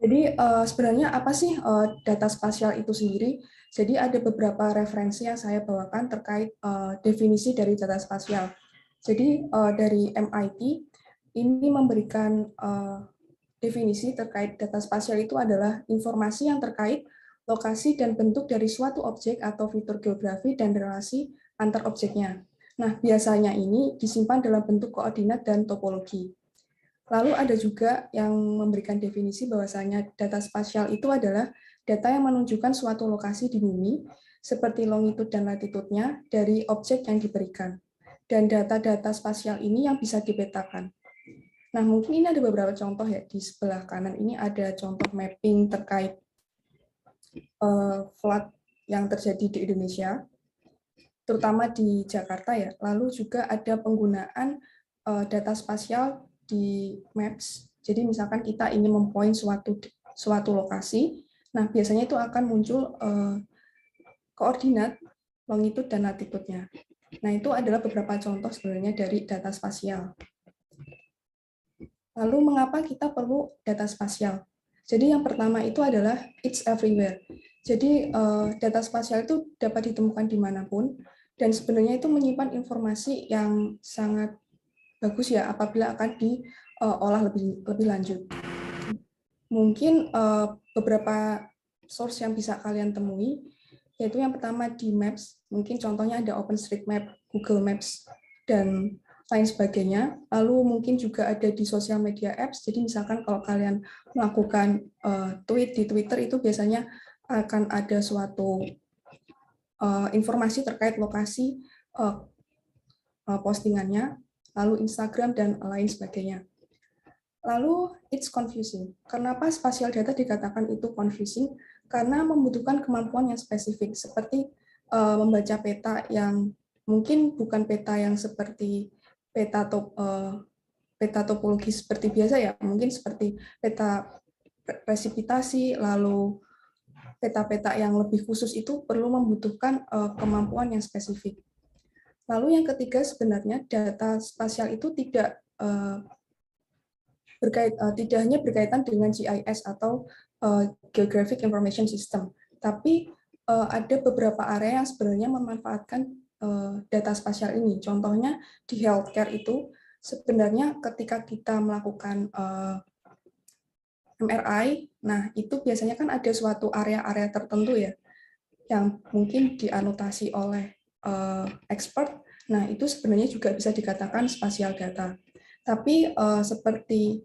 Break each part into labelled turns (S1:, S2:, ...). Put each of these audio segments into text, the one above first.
S1: Jadi sebenarnya apa sih data spasial itu sendiri? Jadi ada beberapa referensi yang saya bawakan terkait definisi dari data spasial. Jadi dari MIT ini memberikan definisi terkait data spasial itu adalah informasi yang terkait lokasi dan bentuk dari suatu objek atau fitur geografi dan relasi antar objeknya. Nah, biasanya ini disimpan dalam bentuk koordinat dan topologi. Lalu ada juga yang memberikan definisi bahwasanya data spasial itu adalah data yang menunjukkan suatu lokasi di bumi, seperti longitud dan latitudenya dari objek yang diberikan. Dan data-data spasial ini yang bisa dipetakan. Nah, mungkin ini ada beberapa contoh ya. Di sebelah kanan ini ada contoh mapping terkait flood yang terjadi di Indonesia, terutama di Jakarta ya. Lalu juga ada penggunaan data spasial di Maps. Jadi misalkan kita ingin mempoint suatu lokasi, nah biasanya itu akan muncul koordinat, longitud dan latitudenya. Nah, itu adalah beberapa contoh sebenarnya dari data spasial. Lalu mengapa kita perlu data spasial? Jadi yang pertama itu adalah it's everywhere. Jadi data spasial itu dapat ditemukan dimanapun, dan sebenarnya itu menyimpan informasi yang sangat bagus ya apabila akan diolah lebih lanjut. Mungkin beberapa source yang bisa kalian temui, yaitu yang pertama di Maps, mungkin contohnya ada OpenStreetMap, Google Maps, dan lain sebagainya. Lalu mungkin juga ada di sosial media apps, jadi misalkan kalau kalian melakukan tweet di Twitter itu biasanya akan ada suatu informasi terkait lokasi postingannya, lalu Instagram, dan lain sebagainya. Lalu, it's confusing. Kenapa spatial data dikatakan itu confusing? Karena membutuhkan kemampuan yang spesifik, seperti membaca peta yang mungkin bukan peta yang seperti peta topologi seperti biasa ya, mungkin seperti peta presipitasi, lalu peta-peta yang lebih khusus itu perlu membutuhkan kemampuan yang spesifik. Lalu yang ketiga sebenarnya data spasial itu tidak tidak hanya berkaitan dengan GIS atau Geographic Information System, tapi ada beberapa area yang sebenarnya memanfaatkan data spasial ini. Contohnya di healthcare itu sebenarnya ketika kita melakukan MRI, nah itu biasanya kan ada suatu area-area tertentu ya yang mungkin dianotasi oleh expert. Nah itu sebenarnya juga bisa dikatakan spasial data. Tapi seperti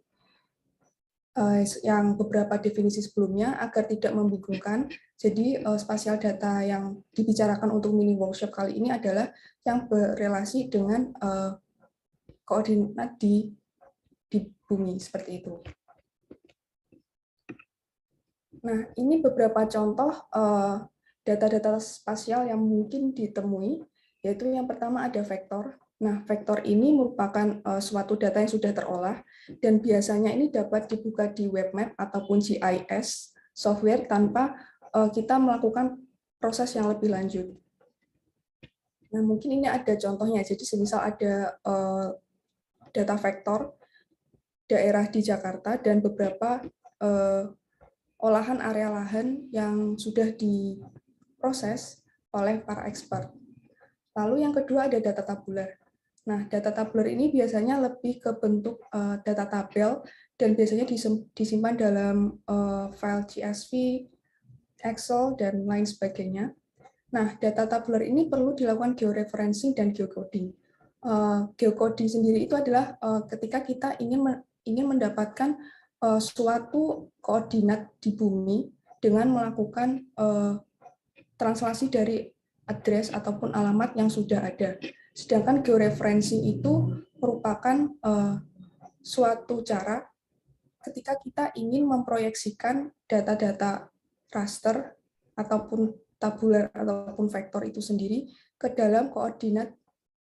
S1: yang beberapa definisi sebelumnya agar tidak membingungkan. Jadi spasial data yang dibicarakan untuk mini workshop kali ini adalah yang berrelasi dengan koordinat di bumi seperti itu. Nah, ini beberapa contoh data-data spasial yang mungkin ditemui, yaitu yang pertama ada vektor. Nah, vektor ini merupakan suatu data yang sudah terolah, dan biasanya ini dapat dibuka di web map ataupun GIS software tanpa kita melakukan proses yang lebih lanjut. Nah, mungkin ini ada contohnya. Jadi, semisal ada data vektor daerah di Jakarta dan beberapa olahan area lahan yang sudah diproses oleh para expert. Lalu yang kedua ada data tabular. Nah, data tabular ini biasanya lebih ke bentuk data tabel dan biasanya disimpan dalam file CSV, Excel, dan lain sebagainya. Nah, data tabular ini perlu dilakukan georeferencing dan geocoding. Geocoding sendiri itu adalah ketika kita ingin mendapatkan suatu koordinat di bumi dengan melakukan translasi dari address ataupun alamat yang sudah ada. Sedangkan georeferencing itu merupakan suatu cara ketika kita ingin memproyeksikan data-data raster ataupun tabular ataupun vektor itu sendiri ke dalam koordinat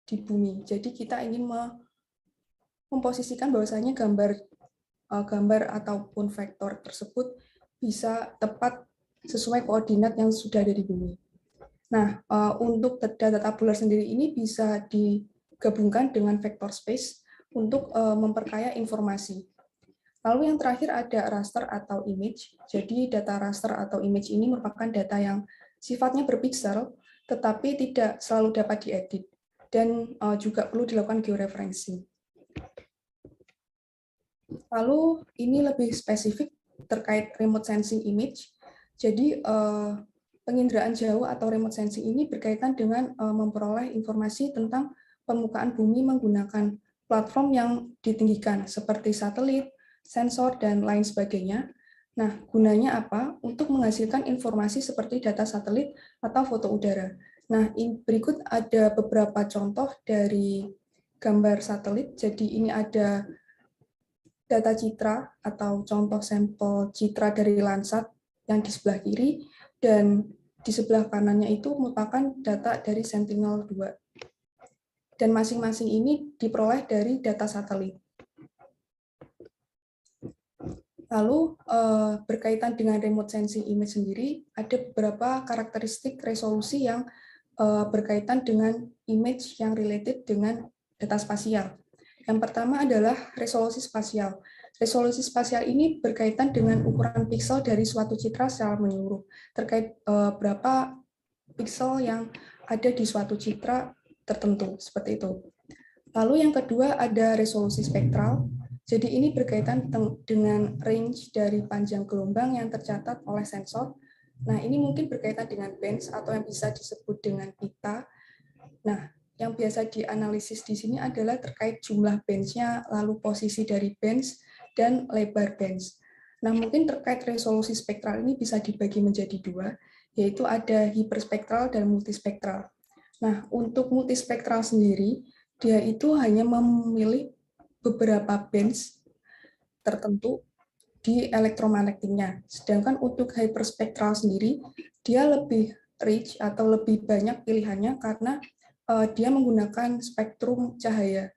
S1: di bumi. Jadi kita ingin memposisikan bahwasanya gambar ataupun vektor tersebut bisa tepat sesuai koordinat yang sudah ada di bumi. Nah, untuk data tabular sendiri ini bisa digabungkan dengan vector space untuk memperkaya informasi. Lalu yang terakhir ada raster atau image. Jadi data raster atau image ini merupakan data yang sifatnya berpiksel, tetapi tidak selalu dapat diedit. Dan juga perlu dilakukan georeferensi. Lalu ini lebih spesifik terkait remote sensing image. Jadi penginderaan jauh atau remote sensing ini berkaitan dengan memperoleh informasi tentang permukaan bumi menggunakan platform yang ditinggikan seperti satelit, sensor, dan lain sebagainya. Nah, gunanya apa? Untuk menghasilkan informasi seperti data satelit atau foto udara. Nah, berikut ada beberapa contoh dari gambar satelit. Jadi ini ada data citra atau contoh sampel citra dari Landsat yang di sebelah kiri, dan di sebelah kanannya itu merupakan data dari Sentinel-2. Dan masing-masing ini diperoleh dari data satelit. Lalu berkaitan dengan remote sensing image sendiri, ada beberapa karakteristik resolusi yang berkaitan dengan image yang related dengan data spasial. Yang pertama adalah resolusi spasial. Resolusi spasial ini berkaitan dengan ukuran piksel dari suatu citra secara menyeluruh, terkait berapa piksel yang ada di suatu citra tertentu, seperti itu. Lalu yang kedua ada resolusi spektral. Jadi ini berkaitan dengan range dari panjang gelombang yang tercatat oleh sensor. Nah, ini mungkin berkaitan dengan bands atau yang bisa disebut dengan pita. Nah, yang biasa dianalisis di sini adalah terkait jumlah bands-nya, lalu posisi dari bands, dan lebar bands. Nah, mungkin terkait resolusi spektral ini bisa dibagi menjadi dua, yaitu ada hiperspektral dan multispektral. Nah, untuk multispektral sendiri, dia itu hanya memilih beberapa bands tertentu di elektromagnetiknya. Sedangkan untuk hyperspektral sendiri, dia lebih rich atau lebih banyak pilihannya karena dia menggunakan spektrum cahaya.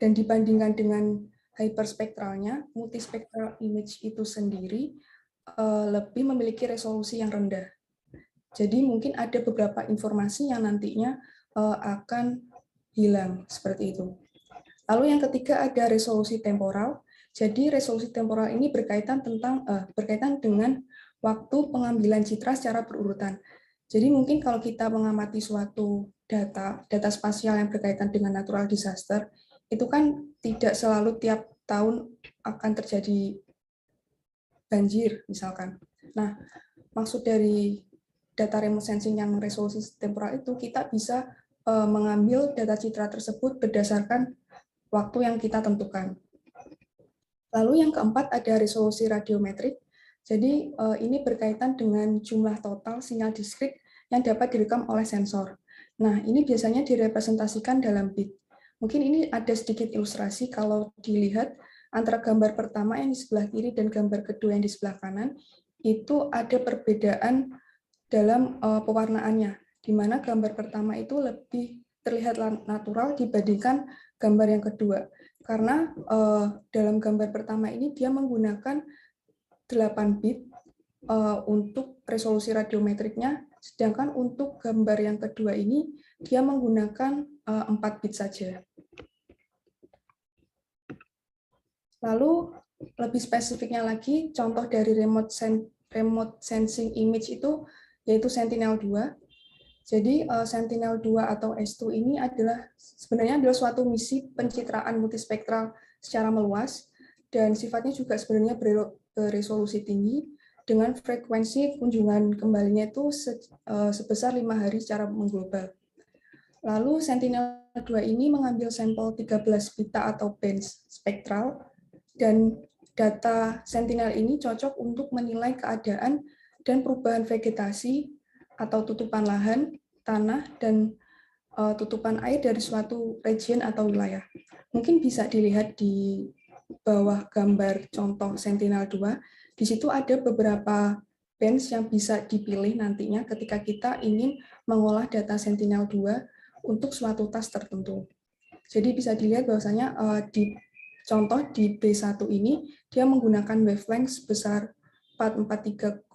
S1: Dan dibandingkan dengan hyperspektralnya, multispektral image itu sendiri lebih memiliki resolusi yang rendah. Jadi mungkin ada beberapa informasi yang nantinya akan hilang seperti itu. Lalu yang ketiga ada resolusi temporal. Jadi resolusi temporal ini berkaitan dengan waktu pengambilan citra secara berurutan. Jadi mungkin kalau kita mengamati suatu data spasial yang berkaitan dengan natural disaster, itu kan tidak selalu tiap tahun akan terjadi banjir misalkan. Nah, maksud dari data remote sensing yang resolusi temporal itu kita bisa mengambil data citra tersebut berdasarkan waktu yang kita tentukan. Lalu yang keempat ada resolusi radiometrik. Jadi ini berkaitan dengan jumlah total sinyal diskrit yang dapat direkam oleh sensor. Nah, ini biasanya direpresentasikan dalam bit. Mungkin ini ada sedikit ilustrasi kalau dilihat antara gambar pertama yang di sebelah kiri dan gambar kedua yang di sebelah kanan, itu ada perbedaan dalam pewarnaannya, di mana gambar pertama itu lebih terlihat natural dibandingkan gambar yang kedua. Karena dalam gambar pertama ini dia menggunakan 8 bit untuk resolusi radiometriknya, sedangkan untuk gambar yang kedua ini dia menggunakan 4 bit saja. Lalu lebih spesifiknya lagi, contoh dari remote sensing image itu yaitu Sentinel-2. Jadi Sentinel-2 atau S2 ini sebenarnya adalah suatu misi pencitraan multispektral secara meluas, dan sifatnya juga sebenarnya beresolusi tinggi dengan frekuensi kunjungan kembalinya itu sebesar 5 hari secara mengglobal. Lalu Sentinel-2 ini mengambil sampel 13 pita atau bands spektral, dan data Sentinel ini cocok untuk menilai keadaan dan perubahan vegetasi atau tutupan lahan, tanah, dan tutupan air dari suatu region atau wilayah. Mungkin bisa dilihat di bawah gambar contoh Sentinel-2, di situ ada beberapa bands yang bisa dipilih nantinya ketika kita ingin mengolah data Sentinel-2 untuk suatu task tertentu. Jadi bisa dilihat bahwasanya di contoh di B1 ini, dia menggunakan wavelength sebesar 443,9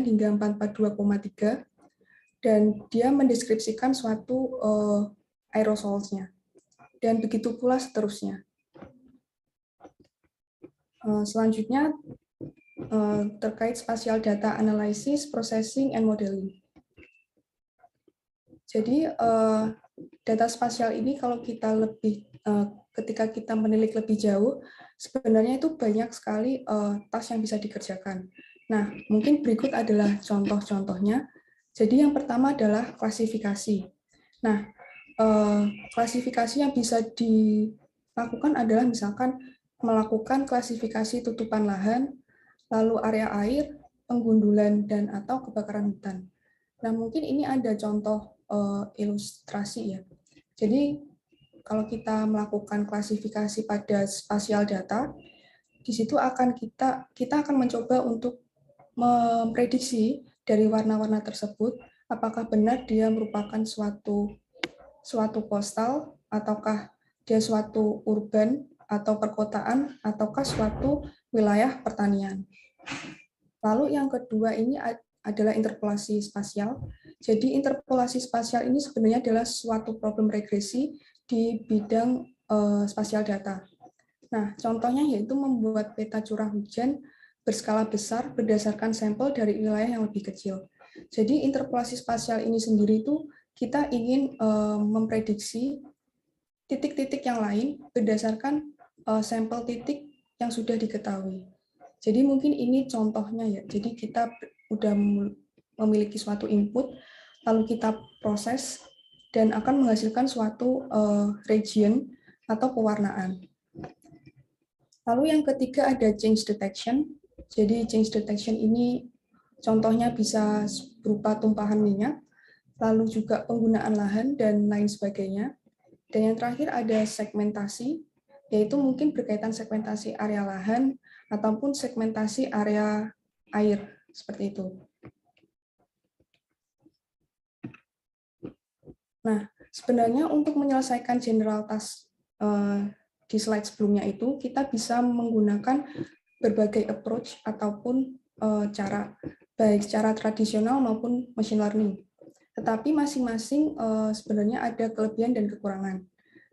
S1: hingga 442,3, dan dia mendeskripsikan suatu aerosolnya. Dan begitu pula seterusnya. Selanjutnya terkait spatial data analysis, processing, and modeling. Jadi data spasial ini kalau kita ketika kita menilik lebih jauh, sebenarnya itu banyak sekali tas yang bisa dikerjakan. Nah, mungkin berikut adalah contoh-contohnya. Jadi yang pertama adalah klasifikasi. Nah, klasifikasi yang bisa dilakukan adalah misalkan melakukan klasifikasi tutupan lahan, lalu area air, penggundulan, dan atau kebakaran hutan. Nah, mungkin ini ada contoh ilustrasi ya. Jadi, kalau kita melakukan klasifikasi pada spasial data, di situ kita akan mencoba untuk memprediksi dari warna-warna tersebut apakah benar dia merupakan suatu coastal, ataukah dia suatu urban atau perkotaan, ataukah suatu wilayah pertanian. Lalu yang kedua ini adalah interpolasi spasial. Jadi interpolasi spasial ini sebenarnya adalah suatu problem regresi di bidang spasial data. Nah, contohnya yaitu membuat peta curah hujan berskala besar berdasarkan sampel dari wilayah yang lebih kecil. Jadi interpolasi spasial ini sendiri itu kita ingin memprediksi titik-titik yang lain berdasarkan sampel titik yang sudah diketahui. Jadi mungkin ini contohnya ya. Jadi kita udah memiliki suatu input, lalu kita proses dan akan menghasilkan suatu region atau pewarnaan. Lalu yang ketiga ada change detection. Jadi change detection ini contohnya bisa berupa tumpahan minyak, lalu juga penggunaan lahan dan lain sebagainya. Dan yang terakhir ada segmentasi, yaitu mungkin berkaitan segmentasi area lahan ataupun segmentasi area air, seperti itu. Nah, sebenarnya untuk menyelesaikan general task di slide sebelumnya itu, kita bisa menggunakan berbagai approach ataupun cara, baik secara tradisional maupun machine learning. Tetapi masing-masing sebenarnya ada kelebihan dan kekurangan.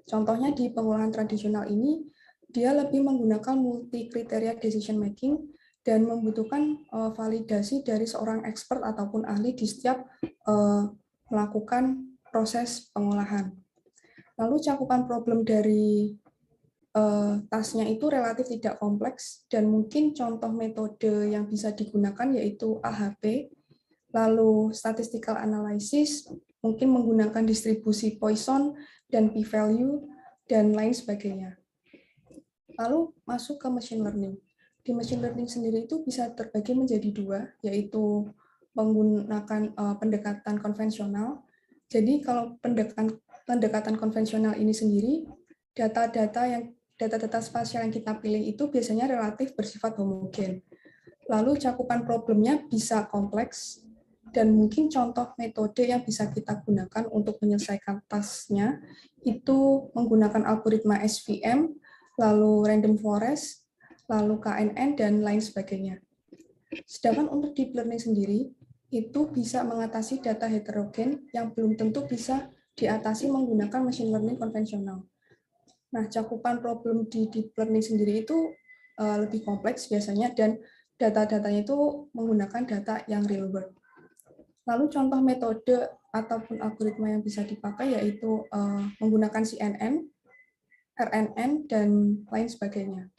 S1: Contohnya di pengolahan tradisional ini, dia lebih menggunakan multi-kriteria decision making dan membutuhkan validasi dari seorang expert ataupun ahli di setiap melakukan proses pengolahan. Lalu cakupan problem dari tasnya itu relatif tidak kompleks dan mungkin contoh metode yang bisa digunakan yaitu AHP, lalu statistical analysis, mungkin menggunakan distribusi Poisson dan p-value, dan lain sebagainya. Lalu masuk ke machine learning. Di machine learning sendiri itu bisa terbagi menjadi dua, yaitu menggunakan pendekatan konvensional. Jadi kalau pendekatan konvensional ini sendiri, data-data spasial yang kita pilih itu biasanya relatif bersifat homogen. Lalu cakupan problemnya bisa kompleks, dan mungkin contoh metode yang bisa kita gunakan untuk menyelesaikan tasknya itu menggunakan algoritma SVM, lalu random forest, lalu KNN, dan lain sebagainya. Sedangkan untuk deep learning sendiri, itu bisa mengatasi data heterogen yang belum tentu bisa diatasi menggunakan machine learning konvensional. Nah, cakupan problem di deep learning sendiri itu lebih kompleks biasanya, dan data-datanya itu menggunakan data yang real world. Lalu contoh metode ataupun algoritma yang bisa dipakai yaitu menggunakan CNN, RNN, dan lain sebagainya.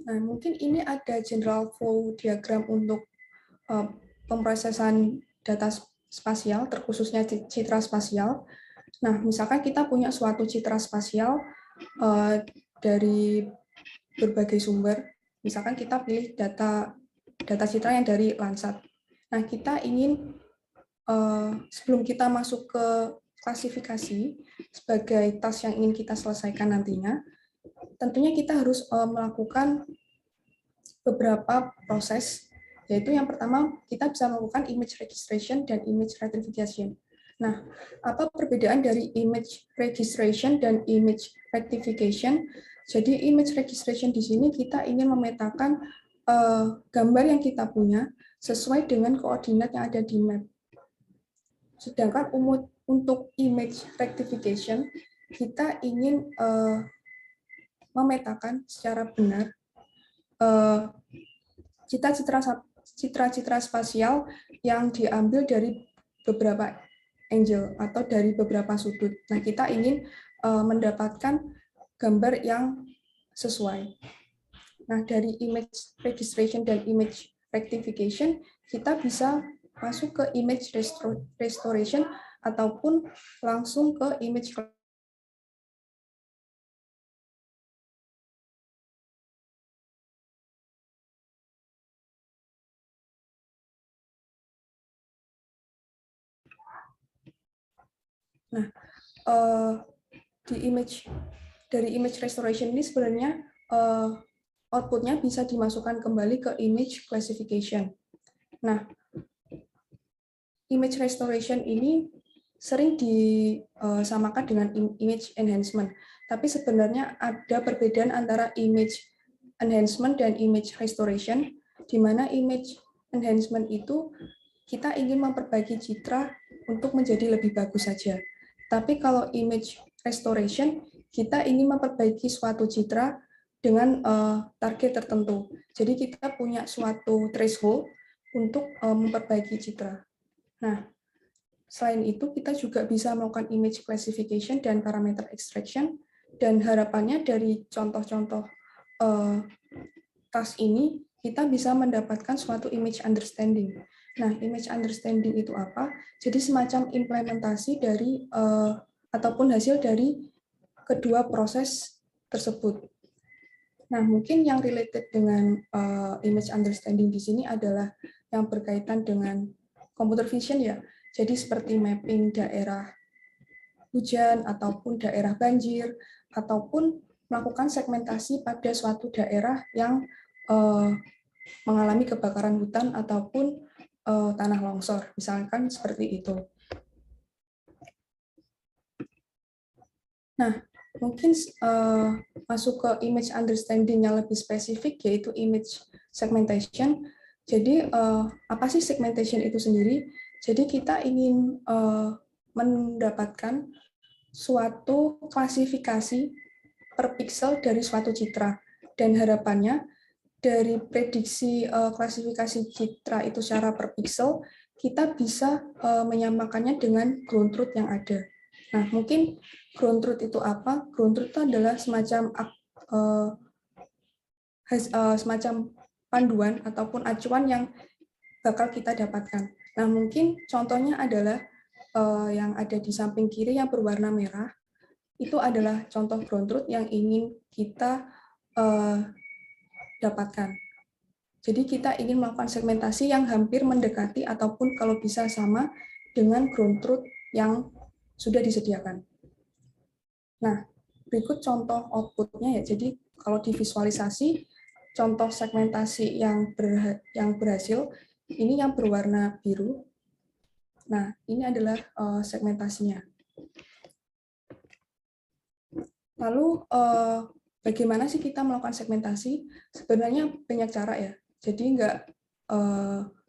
S1: Nah, mungkin ini ada general flow diagram untuk pemrosesan data spasial, terkhususnya citra spasial. Nah, misalkan kita punya suatu citra spasial dari berbagai sumber, misalkan kita pilih data citra yang dari Landsat. Nah, kita ingin sebelum kita masuk ke klasifikasi sebagai task yang ingin kita selesaikan nantinya, tentunya kita harus melakukan beberapa proses, yaitu yang pertama kita bisa melakukan image registration dan image rectification. Nah, apa perbedaan dari image registration dan image rectification? Jadi image registration di sini kita ingin memetakan gambar yang kita punya sesuai dengan koordinat yang ada di map. Sedangkan untuk image rectification, kita ingin memetakan secara benar citra-citra spasial yang diambil dari beberapa angle atau dari beberapa sudut. Nah, kita ingin mendapatkan gambar yang sesuai. Nah, dari image registration dan image rectification, kita bisa masuk ke image restoration ataupun langsung ke image. Nah, dari image restoration ini sebenarnya outputnya bisa dimasukkan kembali ke image classification. Nah, image restoration ini sering disamakan dengan image enhancement, tapi sebenarnya ada perbedaan antara image enhancement dan image restoration, di mana image enhancement itu kita ingin memperbaiki citra untuk menjadi lebih bagus saja. Tapi kalau image restoration, kita ingin memperbaiki suatu citra dengan target tertentu. Jadi kita punya suatu threshold untuk memperbaiki citra. Nah, selain itu kita juga bisa melakukan image classification dan parameter extraction, dan harapannya dari contoh-contoh task ini kita bisa mendapatkan suatu image understanding. Nah, image understanding itu apa? Jadi semacam implementasi dari ataupun hasil dari kedua proses tersebut. Nah, mungkin yang related dengan image understanding di sini adalah yang berkaitan dengan computer vision ya. Jadi seperti mapping daerah hujan ataupun daerah banjir ataupun melakukan segmentasi pada suatu daerah yang mengalami kebakaran hutan ataupun tanah longsor, misalkan seperti itu. Nah, mungkin masuk ke image understanding yang lebih spesifik, yaitu image segmentation. Jadi, apa sih segmentation itu sendiri? Jadi, kita ingin mendapatkan suatu klasifikasi per pixel dari suatu citra. Dan harapannya, dari prediksi klasifikasi citra itu secara per pixel, kita bisa menyamakannya dengan ground truth yang ada. Nah, mungkin ground truth itu apa? Ground truth itu adalah semacam panduan ataupun acuan yang bakal kita dapatkan. Nah, mungkin contohnya adalah yang ada di samping kiri yang berwarna merah, itu adalah contoh ground truth yang ingin kita dapatkan. Jadi kita ingin melakukan segmentasi yang hampir mendekati ataupun kalau bisa sama dengan ground truth yang sudah disediakan. Nah, berikut contoh output-nya ya. Jadi kalau divisualisasi, contoh segmentasi yang berhasil, ini yang berwarna biru. Nah, ini adalah segmentasinya. Lalu, bagaimana sih kita melakukan segmentasi? Sebenarnya banyak cara ya. Jadi nggak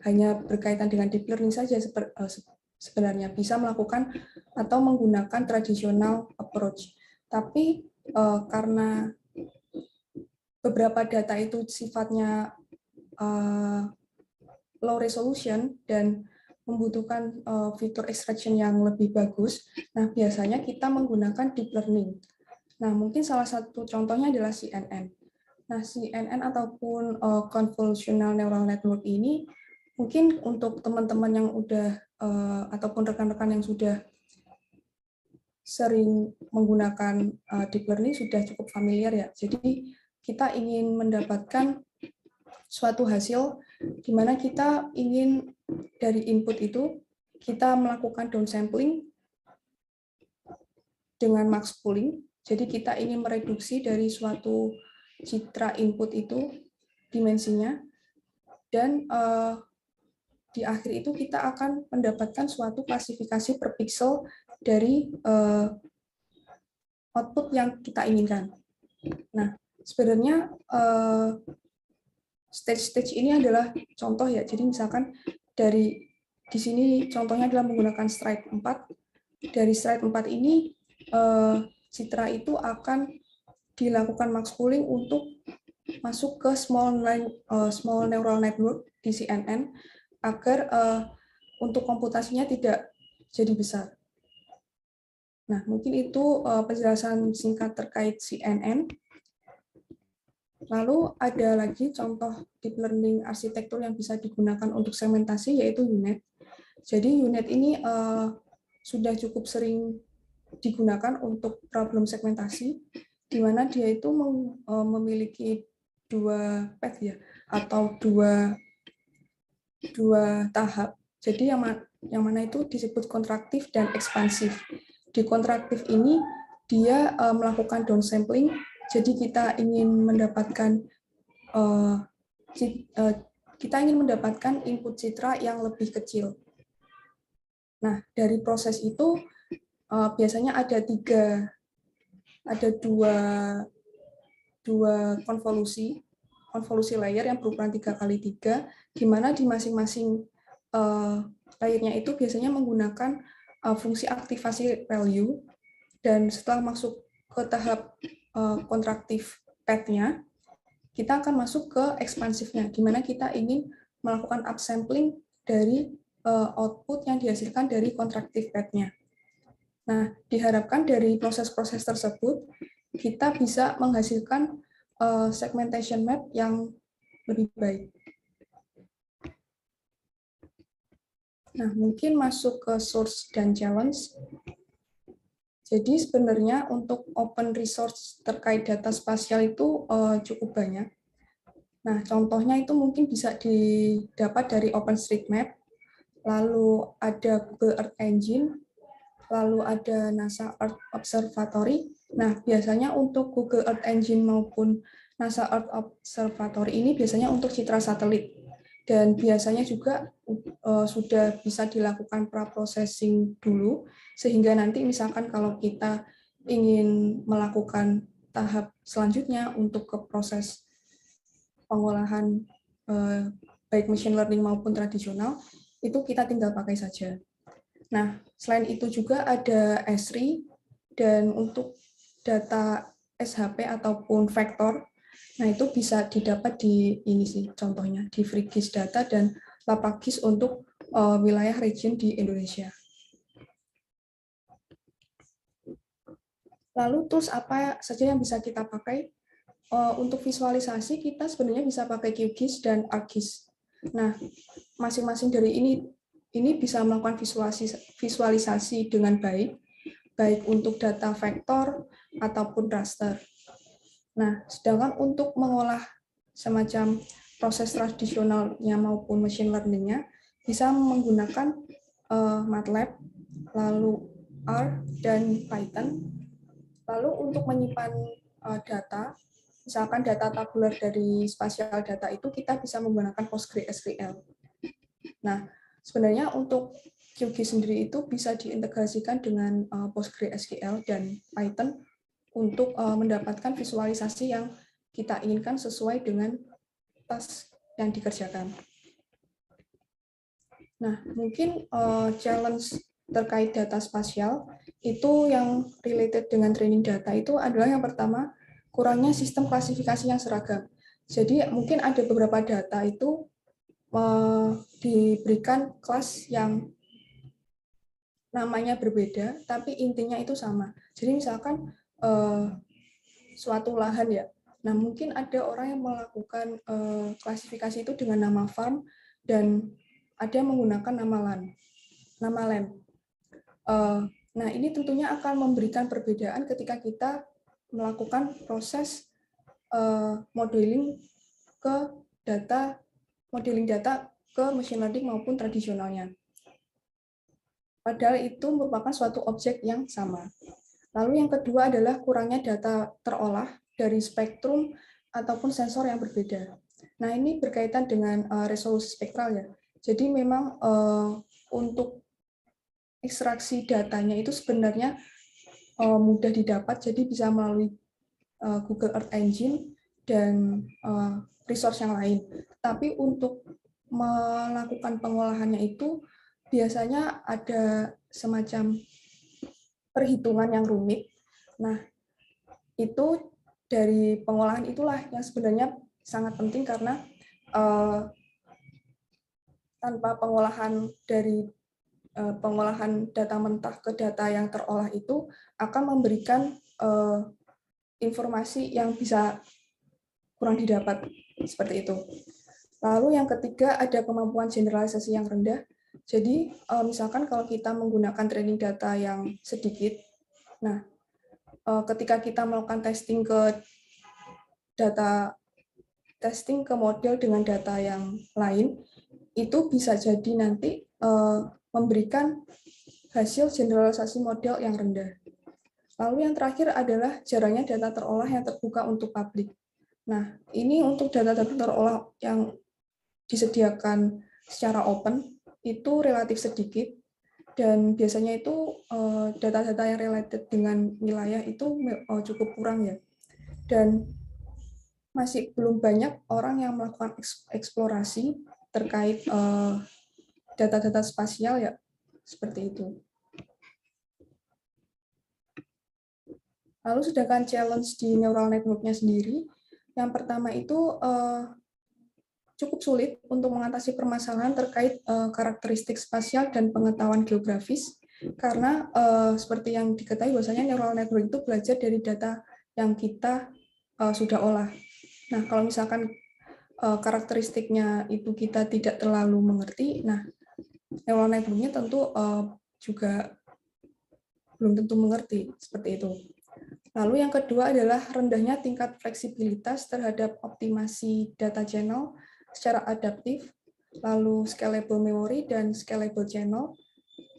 S1: hanya berkaitan dengan deep learning saja sebenarnya, bisa melakukan atau menggunakan tradisional approach. Tapi karena beberapa data itu sifatnya low resolution dan membutuhkan fitur extraction yang lebih bagus, nah biasanya kita menggunakan deep learning. Nah, mungkin salah satu contohnya adalah CNN. Nah, CNN ataupun convolutional neural network ini mungkin untuk teman-teman yang udah ataupun rekan-rekan yang sudah sering menggunakan deep learning sudah cukup familiar ya. Jadi kita ingin mendapatkan suatu hasil di mana kita ingin dari input itu kita melakukan downsampling dengan max pooling. Jadi kita ingin mereduksi dari suatu citra input itu dimensinya, dan di akhir itu kita akan mendapatkan suatu klasifikasi per pixel dari output yang kita inginkan. Nah, sebenarnya stage-stage ini adalah contoh ya. Jadi misalkan dari di sini contohnya adalah menggunakan stride 4. Dari stride 4 ini citra itu akan dilakukan max pooling untuk masuk ke small neural network di CNN agar untuk komputasinya tidak jadi besar. Nah, mungkin itu penjelasan singkat terkait CNN. Lalu ada lagi contoh deep learning arsitektur yang bisa digunakan untuk segmentasi, yaitu U-Net. Jadi U-Net ini sudah cukup sering digunakan untuk problem segmentasi, di mana dia itu memiliki dua path ya, atau dua tahap. Jadi yang mana itu disebut kontraktif dan ekspansif. Di kontraktif ini dia melakukan downsampling. Jadi kita ingin mendapatkan input citra yang lebih kecil. Nah, dari proses itu biasanya ada dua konvolusi layer yang berukuran 3x3, di mana di masing-masing layernya itu biasanya menggunakan fungsi aktivasi value, dan setelah masuk ke tahap kontraktif path-nya, kita akan masuk ke ekspansifnya, di mana kita ingin melakukan upsampling dari output yang dihasilkan dari kontraktif path-nya. Nah, diharapkan dari proses-proses tersebut, kita bisa menghasilkan segmentation map yang lebih baik. Nah, mungkin masuk ke source dan challenge. Jadi sebenarnya untuk open resource terkait data spasial itu cukup banyak. Nah, contohnya itu mungkin bisa didapat dari OpenStreetMap, lalu ada Google Earth Engine, lalu ada NASA Earth Observatory. Nah, biasanya untuk Google Earth Engine maupun NASA Earth Observatory ini biasanya untuk citra satelit. Dan biasanya juga sudah bisa dilakukan pra-processing dulu, sehingga nanti misalkan kalau kita ingin melakukan tahap selanjutnya untuk ke proses pengolahan baik machine learning maupun tradisional, itu kita tinggal pakai saja. Nah, selain itu juga ada Esri, dan untuk data SHP ataupun vektor, nah itu bisa didapat di ini sih contohnya, di FreeGIS Data dan Lapagis untuk wilayah region di Indonesia. Lalu tools apa saja yang bisa kita pakai? Untuk visualisasi kita sebenarnya bisa pakai QGIS dan ArcGIS. Nah, masing-masing dari ini bisa melakukan visualisasi dengan baik untuk data vektor ataupun raster. Nah, sedangkan untuk mengolah semacam proses tradisionalnya maupun machine learning-nya bisa menggunakan MATLAB, lalu R dan Python. Lalu untuk menyimpan data, misalkan data tabular dari spasial data itu kita bisa menggunakan PostgreSQL. Nah, sebenarnya untuk QGIS sendiri itu bisa diintegrasikan dengan PostgreSQL dan Python untuk mendapatkan visualisasi yang kita inginkan sesuai dengan task yang dikerjakan. Nah, mungkin challenge terkait data spasial itu yang related dengan training data itu adalah yang pertama, kurangnya sistem klasifikasi yang seragam. Jadi mungkin ada beberapa data itu diberikan kelas yang namanya berbeda, tapi intinya itu sama. Jadi misalkan suatu lahan ya, nah mungkin ada orang yang melakukan klasifikasi itu dengan nama farm dan ada yang menggunakan nama land. Nah ini tentunya akan memberikan perbedaan ketika kita melakukan proses modeling data ke machine learning maupun tradisionalnya. Padahal itu merupakan suatu objek yang sama. Lalu yang kedua adalah kurangnya data terolah dari spektrum ataupun sensor yang berbeda. Nah ini berkaitan dengan resolusi spektral ya. Jadi memang untuk ekstraksi datanya itu sebenarnya mudah didapat, jadi bisa melalui Google Earth Engine dan resource yang lain. Tapi untuk melakukan pengolahannya itu biasanya ada semacam perhitungan yang rumit. Nah, itu dari pengolahan itulah yang sebenarnya sangat penting, karena tanpa pengolahan data mentah ke data yang terolah itu akan memberikan informasi yang bisa kurang didapat, seperti itu. Lalu yang ketiga ada kemampuan generalisasi yang rendah. Jadi misalkan kalau kita menggunakan training data yang sedikit, nah ketika kita melakukan testing ke model dengan data yang lain, itu bisa jadi nanti memberikan hasil generalisasi model yang rendah. Lalu yang terakhir adalah jarangnya data terolah yang terbuka untuk publik. Nah, ini untuk data-data terolah yang disediakan secara open itu relatif sedikit, dan biasanya itu data-data yang related dengan wilayah itu cukup kurang ya. Dan masih belum banyak orang yang melakukan eksplorasi terkait data-data spasial ya, seperti itu. Lalu sedangkan challenge di neural network-nya sendiri, yang pertama itu cukup sulit untuk mengatasi permasalahan terkait karakteristik spasial dan pengetahuan geografis, karena seperti yang diketahui bahwasanya neural network itu belajar dari data yang kita sudah olah. Nah, kalau misalkan karakteristiknya itu kita tidak terlalu mengerti, nah neural network-nya tentu juga belum tentu mengerti, seperti itu. Lalu yang kedua adalah rendahnya tingkat fleksibilitas terhadap optimasi data channel secara adaptif, lalu scalable memory dan scalable channel.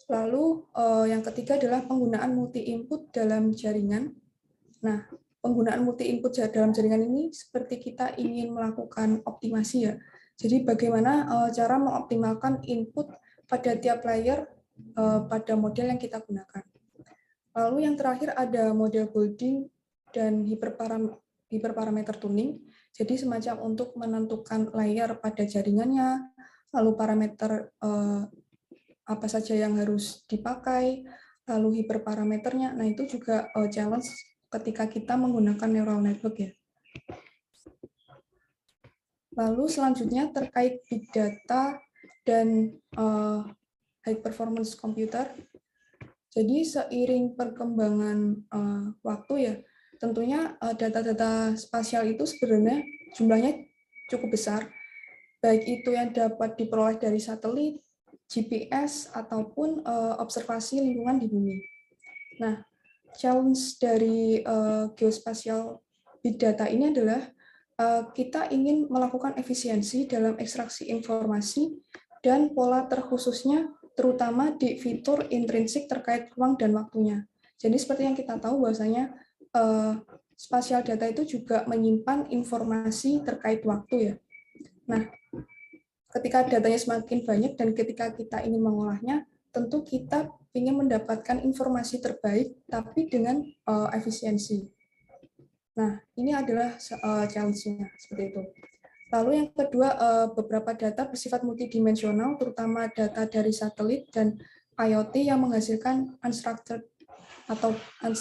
S1: Lalu yang ketiga adalah penggunaan multi-input dalam jaringan. Nah, penggunaan multi-input dalam jaringan ini seperti kita ingin melakukan optimasi ya. Jadi bagaimana cara mengoptimalkan input pada tiap layer pada model yang kita gunakan. Lalu yang terakhir ada model building dan hiperparameter tuning. Jadi semacam untuk menentukan layer pada jaringannya, lalu parameter apa saja yang harus dipakai, lalu hiperparameternya. Nah, itu juga challenge ketika kita menggunakan neural network ya. Lalu selanjutnya terkait big data dan high performance computer. Jadi seiring perkembangan waktu ya, tentunya data-data spasial itu sebenarnya jumlahnya cukup besar, baik itu yang dapat diperoleh dari satelit, GPS, ataupun observasi lingkungan di bumi. Nah, challenge dari geospasial big data ini adalah kita ingin melakukan efisiensi dalam ekstraksi informasi dan pola terkhususnya terutama di fitur intrinsik terkait ruang dan waktunya. Jadi seperti yang kita tahu bahwasanya spasial data itu juga menyimpan informasi terkait waktu ya. Nah, ketika datanya semakin banyak dan ketika kita ingin mengolahnya, tentu kita ingin mendapatkan informasi terbaik tapi dengan efisiensi. Nah, ini adalah challenge-nya seperti itu. Lalu yang kedua, beberapa data bersifat multidimensional, terutama data dari satelit dan IoT yang menghasilkan unstructured ataupun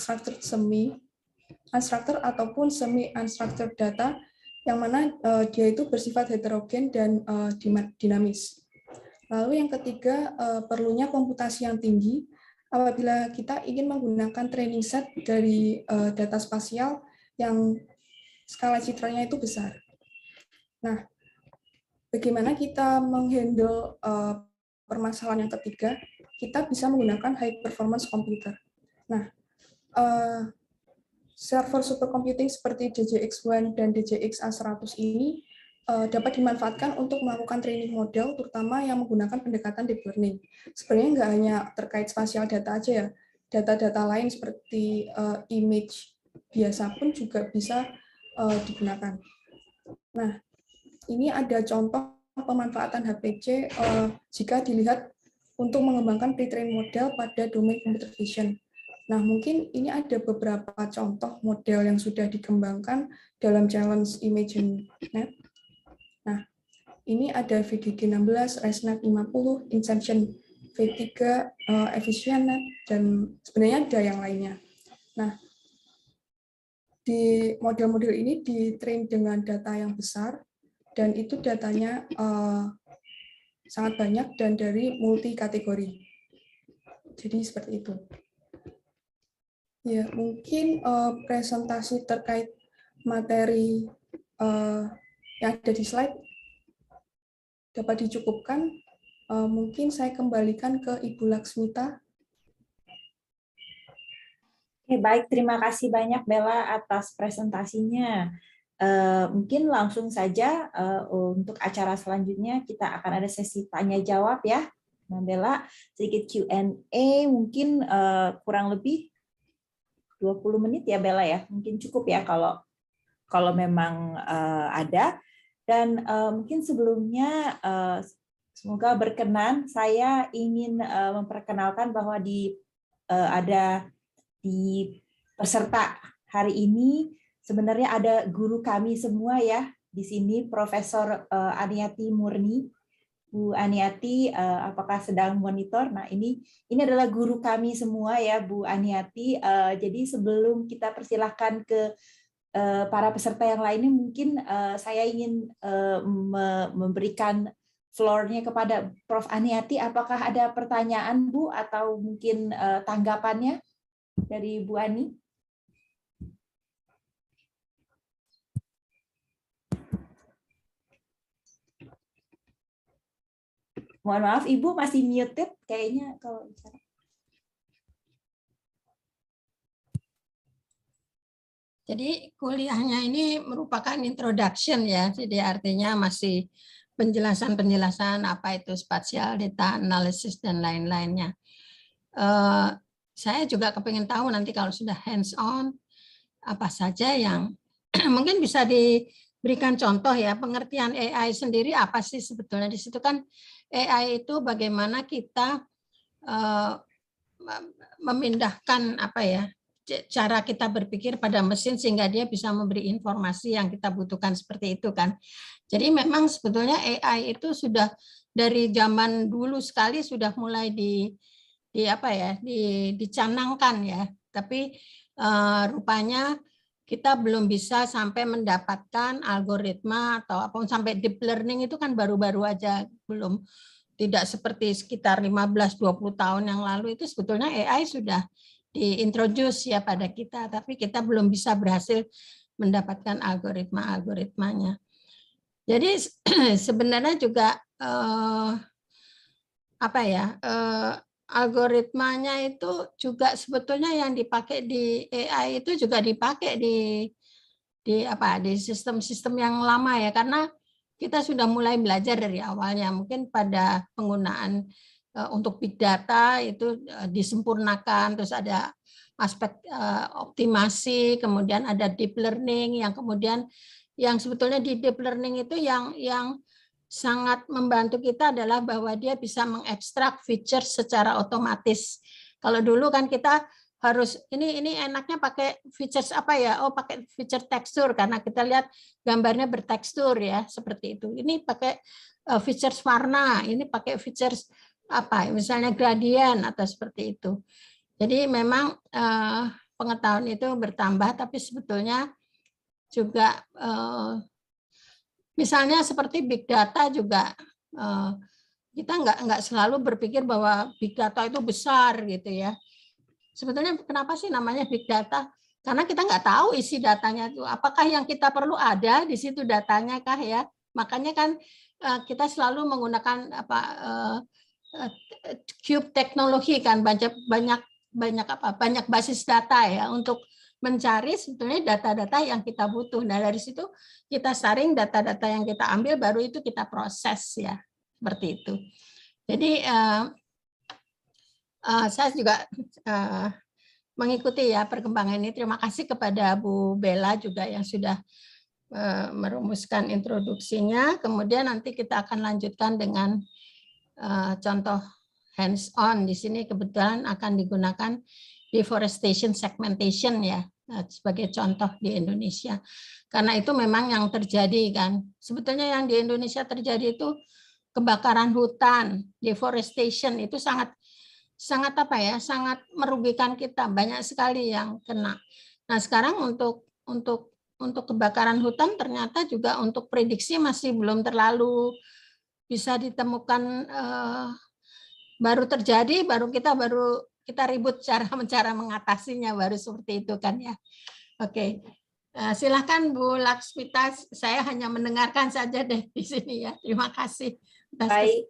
S1: semi-unstructured data, yang mana dia itu bersifat heterogen dan dinamis. Lalu yang ketiga, perlunya komputasi yang tinggi apabila kita ingin menggunakan training set dari data spasial yang skala citranya itu besar. Nah, bagaimana kita menghandle permasalahan yang ketiga? Kita bisa menggunakan high performance computer. Nah, server supercomputing seperti DJX-1 dan DJX-A100 ini dapat dimanfaatkan untuk melakukan training model, terutama yang menggunakan pendekatan deep learning. Sebenarnya nggak hanya terkait spasial data aja ya, data-data lain seperti image biasa pun juga bisa digunakan. Nah, ini ada contoh pemanfaatan HPC jika dilihat untuk mengembangkan pre-trained model pada domain computer vision. Nah, mungkin ini ada beberapa contoh model yang sudah dikembangkan dalam challenge ImageNet. Nah, ini ada VGG16, ResNet 50, Inception V3, EfficientNet, dan sebenarnya ada yang lainnya. Nah, di model-model ini di-train dengan data yang besar, dan itu datanya sangat banyak dan dari multi kategori. Jadi seperti itu. Ya, mungkin presentasi terkait materi yang ada di slide dapat dicukupkan. Mungkin saya kembalikan ke Ibu Laksmita.
S2: Oke, baik, terima kasih banyak Bella atas presentasinya. Mungkin langsung saja untuk acara selanjutnya kita akan ada sesi tanya jawab ya, Bella. Sedikit Q&A, mungkin kurang lebih 20 menit ya Bella ya, mungkin cukup ya kalau memang ada. Dan mungkin sebelumnya semoga berkenan, saya ingin memperkenalkan bahwa ada di peserta hari ini sebenarnya ada guru kami semua ya di sini, Profesor Aniati Murni. Bu Aniati, apakah sedang monitor? Nah, ini adalah guru kami semua ya, Bu Aniati. Jadi sebelum kita persilahkan ke para peserta yang lainnya, mungkin saya ingin memberikan floor-nya kepada Prof. Aniati. Apakah ada pertanyaan, Bu, atau mungkin tanggapannya dari Bu Ani? Mohon maaf, Ibu masih muted kayaknya kalau bicara.
S3: Jadi kuliahnya ini merupakan introduction ya, jadi artinya masih penjelasan-penjelasan apa itu spatial data analysis dan lain-lainnya. Saya juga kepingin tahu nanti kalau sudah hands-on, apa saja yang mungkin bisa diberikan contoh ya, pengertian AI sendiri apa sih sebetulnya. Di situ kan AI itu bagaimana kita memindahkan apa ya, cara kita berpikir pada mesin sehingga dia bisa memberi informasi yang kita butuhkan seperti itu kan. Jadi memang sebetulnya AI itu sudah dari zaman dulu sekali sudah mulai dicanangkan ya. Tapi rupanya kita belum bisa sampai mendapatkan algoritma atau apapun, sampai deep learning itu kan baru-baru aja, belum, tidak seperti sekitar 15-20 tahun yang lalu itu sebetulnya AI sudah diintroduce ya pada kita, tapi kita belum bisa berhasil mendapatkan algoritma-algoritmanya. Jadi sebenarnya juga algoritmanya itu juga sebetulnya yang dipakai di AI itu juga dipakai di sistem-sistem yang lama ya, karena kita sudah mulai belajar dari awalnya. Mungkin pada penggunaan untuk big data itu disempurnakan, terus ada aspek optimasi, kemudian ada deep learning yang kemudian yang sebetulnya di deep learning itu yang sangat membantu kita adalah bahwa dia bisa mengekstrak feature secara otomatis. Kalau dulu kan kita harus ini enaknya pakai features apa ya? Oh, pakai feature tekstur karena kita lihat gambarnya bertekstur ya, seperti itu. Ini pakai features warna, ini pakai features apa? Misalnya gradient atau seperti itu. Jadi memang pengetahuan itu bertambah, tapi sebetulnya juga misalnya seperti big data juga kita nggak selalu berpikir bahwa big data itu besar gitu ya. Sebetulnya kenapa sih namanya big data? Karena kita nggak tahu isi datanya itu. Apakah yang kita perlu ada di situ datanya kah ya? Makanya kan kita selalu menggunakan cube teknologi kan, banyak basis data ya untuk mencari sebetulnya data-data yang kita butuh. Nah dari situ kita saring data-data yang kita ambil, baru itu kita proses ya, seperti itu. Jadi saya juga mengikuti ya perkembangan ini. Terima kasih kepada Bu Bella juga yang sudah merumuskan introduksinya. Kemudian nanti kita akan lanjutkan dengan contoh hands-on. Di sini kebetulan akan digunakan deforestation segmentation ya sebagai contoh di Indonesia. Karena itu memang yang terjadi kan. Sebetulnya yang di Indonesia terjadi itu kebakaran hutan, deforestation itu sangat merugikan kita, banyak sekali yang kena. Nah sekarang untuk untuk kebakaran hutan ternyata juga untuk prediksi masih belum terlalu bisa ditemukan, baru terjadi, baru kita ribut cara mengatasinya, baru seperti itu kan ya. Oke, silakan Bu Laksmita, saya hanya mendengarkan saja deh di sini ya. Terima kasih.
S2: Baik.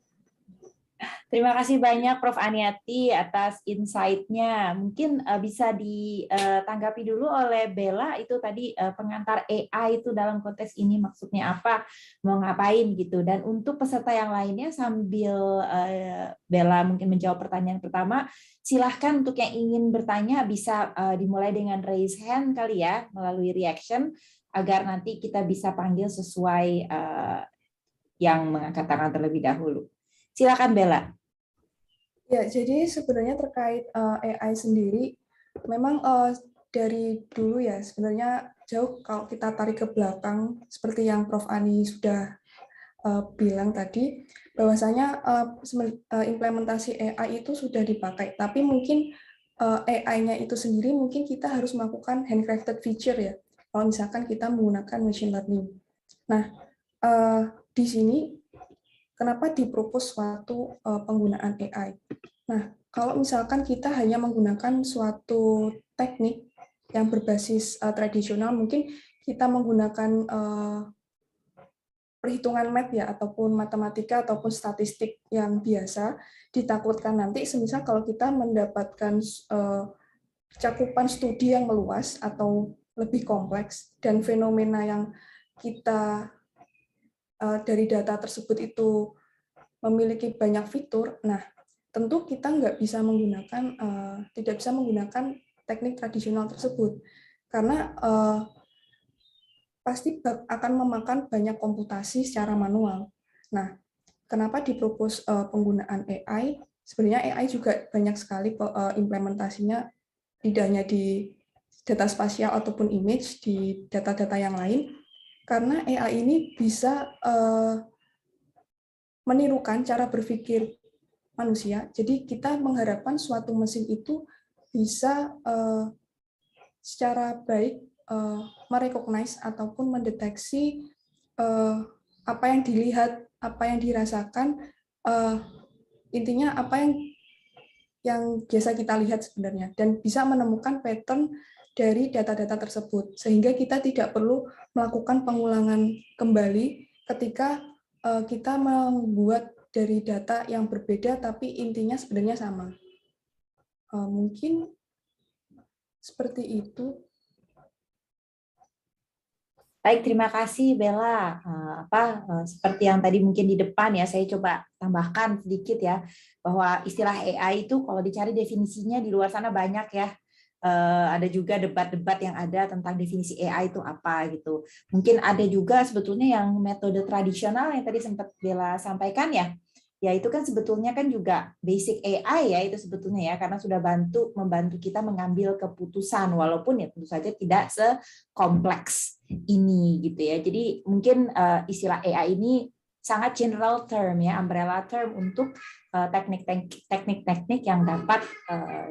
S2: Terima kasih banyak Prof. Aniati atas insight-nya. Mungkin bisa ditanggapi dulu oleh Bella, itu tadi pengantar AI itu dalam konteks ini maksudnya apa, mau ngapain gitu. Dan untuk peserta yang lainnya sambil Bella mungkin menjawab pertanyaan pertama, silahkan untuk yang ingin bertanya bisa dimulai dengan raise hand kali ya, melalui reaction, agar nanti kita bisa panggil sesuai yang mengangkat tangan terlebih dahulu. Silakan Bella.
S1: Ya, jadi sebenarnya terkait AI sendiri, memang dari dulu ya sebenarnya jauh kalau kita tarik ke belakang, seperti yang Prof. Ani sudah bilang tadi, bahwasanya implementasi AI itu sudah dipakai, tapi mungkin AI-nya itu sendiri mungkin kita harus melakukan handcrafted feature ya, kalau misalkan kita menggunakan machine learning. Nah, di sini kenapa dipropos suatu penggunaan AI? Nah, kalau misalkan kita hanya menggunakan suatu teknik yang berbasis tradisional, mungkin kita menggunakan perhitungan math ya, ataupun matematika, ataupun statistik yang biasa, ditakutkan nanti semisal kalau kita mendapatkan cakupan studi yang meluas atau lebih kompleks, dan fenomena yang kita dari data tersebut itu memiliki banyak fitur, nah tentu kita tidak bisa menggunakan teknik tradisional tersebut, karena pasti akan memakan banyak komputasi secara manual. Nah, kenapa dipropos penggunaan AI? Sebenarnya AI juga banyak sekali implementasinya, tidak hanya di data spasial ataupun image, di data-data yang lain, karena AI ini bisa menirukan cara berpikir manusia. Jadi kita mengharapkan suatu mesin itu bisa secara baik merecognize ataupun mendeteksi apa yang dilihat, apa yang dirasakan, intinya apa yang biasa kita lihat sebenarnya, dan bisa menemukan pattern dari data-data tersebut, sehingga kita tidak perlu melakukan pengulangan kembali ketika kita membuat dari data yang berbeda, tapi intinya sebenarnya sama. Mungkin seperti itu.
S2: Baik, terima kasih Bella. Seperti yang tadi mungkin di depan ya, saya coba tambahkan sedikit ya, bahwa istilah AI itu kalau dicari definisinya di luar sana banyak ya. Ada juga debat-debat yang ada tentang definisi AI itu apa gitu. Mungkin ada juga sebetulnya yang metode tradisional yang tadi sempat Bella sampaikan ya. Ya itu kan sebetulnya kan juga basic AI ya itu sebetulnya ya, karena sudah membantu kita mengambil keputusan walaupun ya tentu saja tidak sekompleks ini gitu ya. Jadi mungkin istilah AI ini sangat general term ya, umbrella term untuk teknik-teknik yang dapat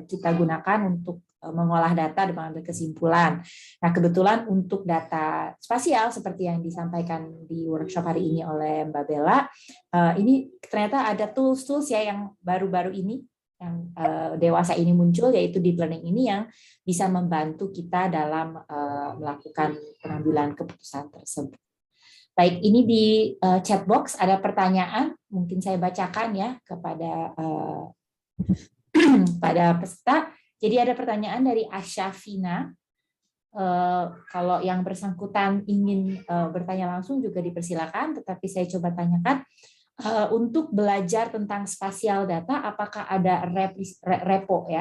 S2: kita gunakan untuk mengolah data dan mengambil kesimpulan. Nah, kebetulan untuk data spasial seperti yang disampaikan di workshop hari ini oleh Mbak Bella, ini ternyata ada tools-tools ya yang baru-baru ini, yang dewasa ini muncul, yaitu deep learning ini yang bisa membantu kita dalam melakukan pengambilan keputusan tersebut. Baik, ini di chat box ada pertanyaan, mungkin saya bacakan ya kepada pada peserta. Jadi ada pertanyaan dari Asyafina. Kalau yang bersangkutan ingin bertanya langsung juga dipersilakan, tetapi saya coba tanyakan. Untuk belajar tentang spasial data, apakah ada